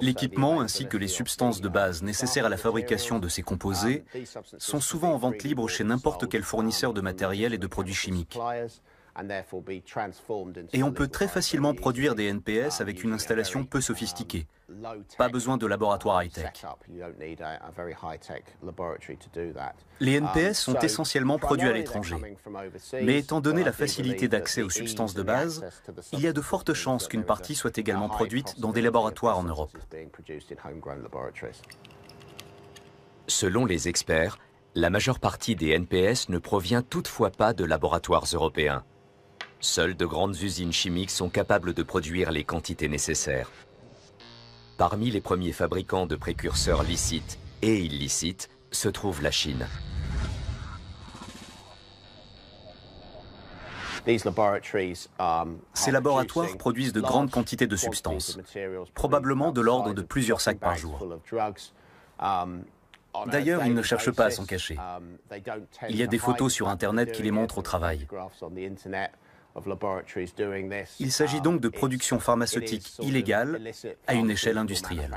L'équipement ainsi que les substances de base nécessaires à la fabrication de ces composés sont souvent en vente libre chez n'importe quel fournisseur de matériel et de produits chimiques. Et on peut très facilement produire des NPS avec une installation peu sophistiquée. Pas besoin de laboratoire high-tech. Les NPS sont essentiellement produits à l'étranger. Mais étant donné la facilité d'accès aux substances de base, il y a de fortes chances qu'une partie soit également produite dans des laboratoires en Europe. Selon les experts, la majeure partie des NPS ne provient toutefois pas de laboratoires européens. Seules de grandes usines chimiques sont capables de produire les quantités nécessaires. Parmi les premiers fabricants de précurseurs licites et illicites se trouve la Chine. Ces laboratoires produisent de grandes quantités de substances, probablement de l'ordre de plusieurs sacs par jour. D'ailleurs, ils ne cherchent pas à s'en cacher. Il y a des photos sur Internet qui les montrent au travail. Il s'agit donc de production pharmaceutique illégale à une échelle industrielle.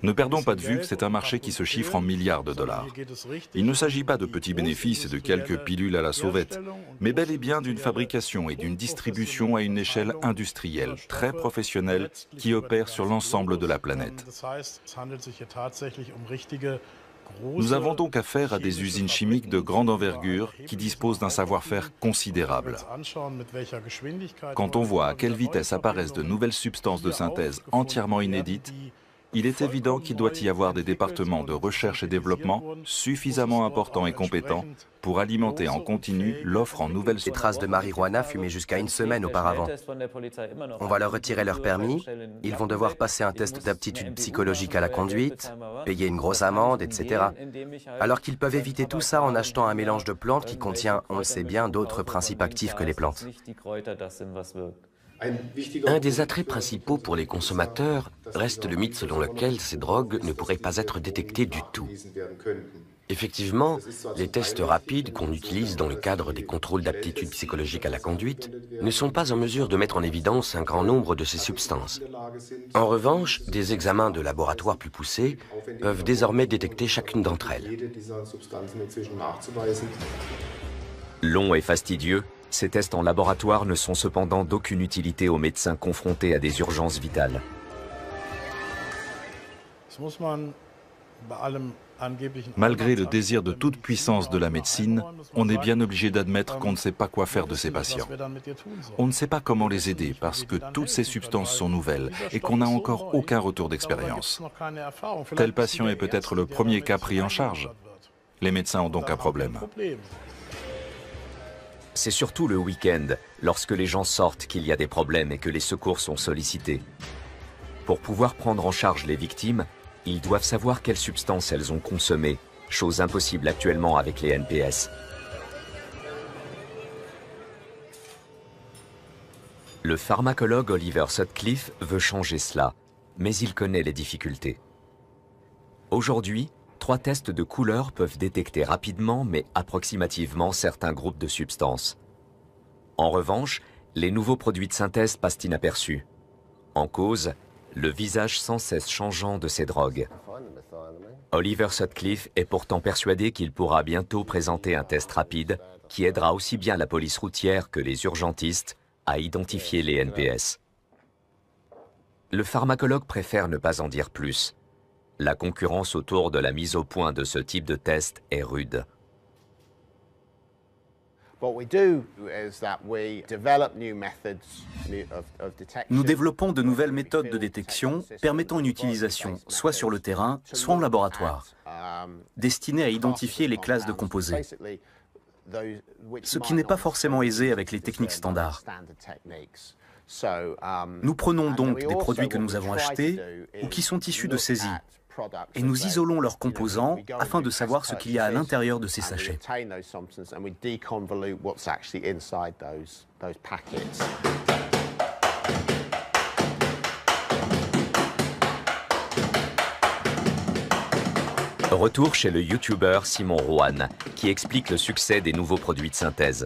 Ne perdons pas de vue que c'est un marché qui se chiffre en milliards de dollars. Il ne s'agit pas de petits bénéfices et de quelques pilules à la sauvette, mais bel et bien d'une fabrication et d'une distribution à une échelle industrielle, très professionnelle, qui opère sur l'ensemble de la planète. Nous avons donc affaire à des usines chimiques de grande envergure qui disposent d'un savoir-faire considérable. Quand on voit à quelle vitesse apparaissent de nouvelles substances de synthèse entièrement inédites, il est évident qu'il doit y avoir des départements de recherche et développement suffisamment importants et compétents pour alimenter en continu l'offre en nouvelles substances. Des traces de marijuana fumées jusqu'à une semaine auparavant. On va leur retirer leur permis, ils vont devoir passer un test d'aptitude psychologique à la conduite, payer une grosse amende, etc. Alors qu'ils peuvent éviter tout ça en achetant un mélange de plantes qui contient, on le sait bien, d'autres principes actifs que les plantes. Un des attraits principaux pour les consommateurs reste le mythe selon lequel ces drogues ne pourraient pas être détectées du tout. Effectivement, les tests rapides qu'on utilise dans le cadre des contrôles d'aptitude psychologique à la conduite ne sont pas en mesure de mettre en évidence un grand nombre de ces substances. En revanche, des examens de laboratoire plus poussés peuvent désormais détecter chacune d'entre elles. Longs et fastidieux, ces tests en laboratoire ne sont cependant d'aucune utilité aux médecins confrontés à des urgences vitales. Malgré le désir de toute puissance de la médecine, on est bien obligé d'admettre qu'on ne sait pas quoi faire de ces patients. On ne sait pas comment les aider parce que toutes ces substances sont nouvelles et qu'on n'a encore aucun retour d'expérience. Tel patient est peut-être le premier cas pris en charge. Les médecins ont donc un problème. C'est surtout le week-end, lorsque les gens sortent, qu'il y a des problèmes et que les secours sont sollicités. Pour pouvoir prendre en charge les victimes, ils doivent savoir quelles substances elles ont consommées, chose impossible actuellement avec les NPS. Le pharmacologue Oliver Sutcliffe veut changer cela, mais il connaît les difficultés. Aujourd'hui, 3 tests de couleur peuvent détecter rapidement mais approximativement certains groupes de substances. En revanche, les nouveaux produits de synthèse passent inaperçus. En cause, le visage sans cesse changeant de ces drogues. Oliver Sutcliffe est pourtant persuadé qu'il pourra bientôt présenter un test rapide qui aidera aussi bien la police routière que les urgentistes à identifier les NPS. Le pharmacologue préfère ne pas en dire plus. La concurrence autour de la mise au point de ce type de test est rude. Nous développons de nouvelles méthodes de détection permettant une utilisation soit sur le terrain, soit en laboratoire, destinées à identifier les classes de composés, ce qui n'est pas forcément aisé avec les techniques standards. Nous prenons donc des produits que nous avons achetés ou qui sont issus de saisies et nous isolons leurs composants afin de savoir ce qu'il y a à l'intérieur de ces sachets. Retour chez le youtubeur Simon Rouen, qui explique le succès des nouveaux produits de synthèse.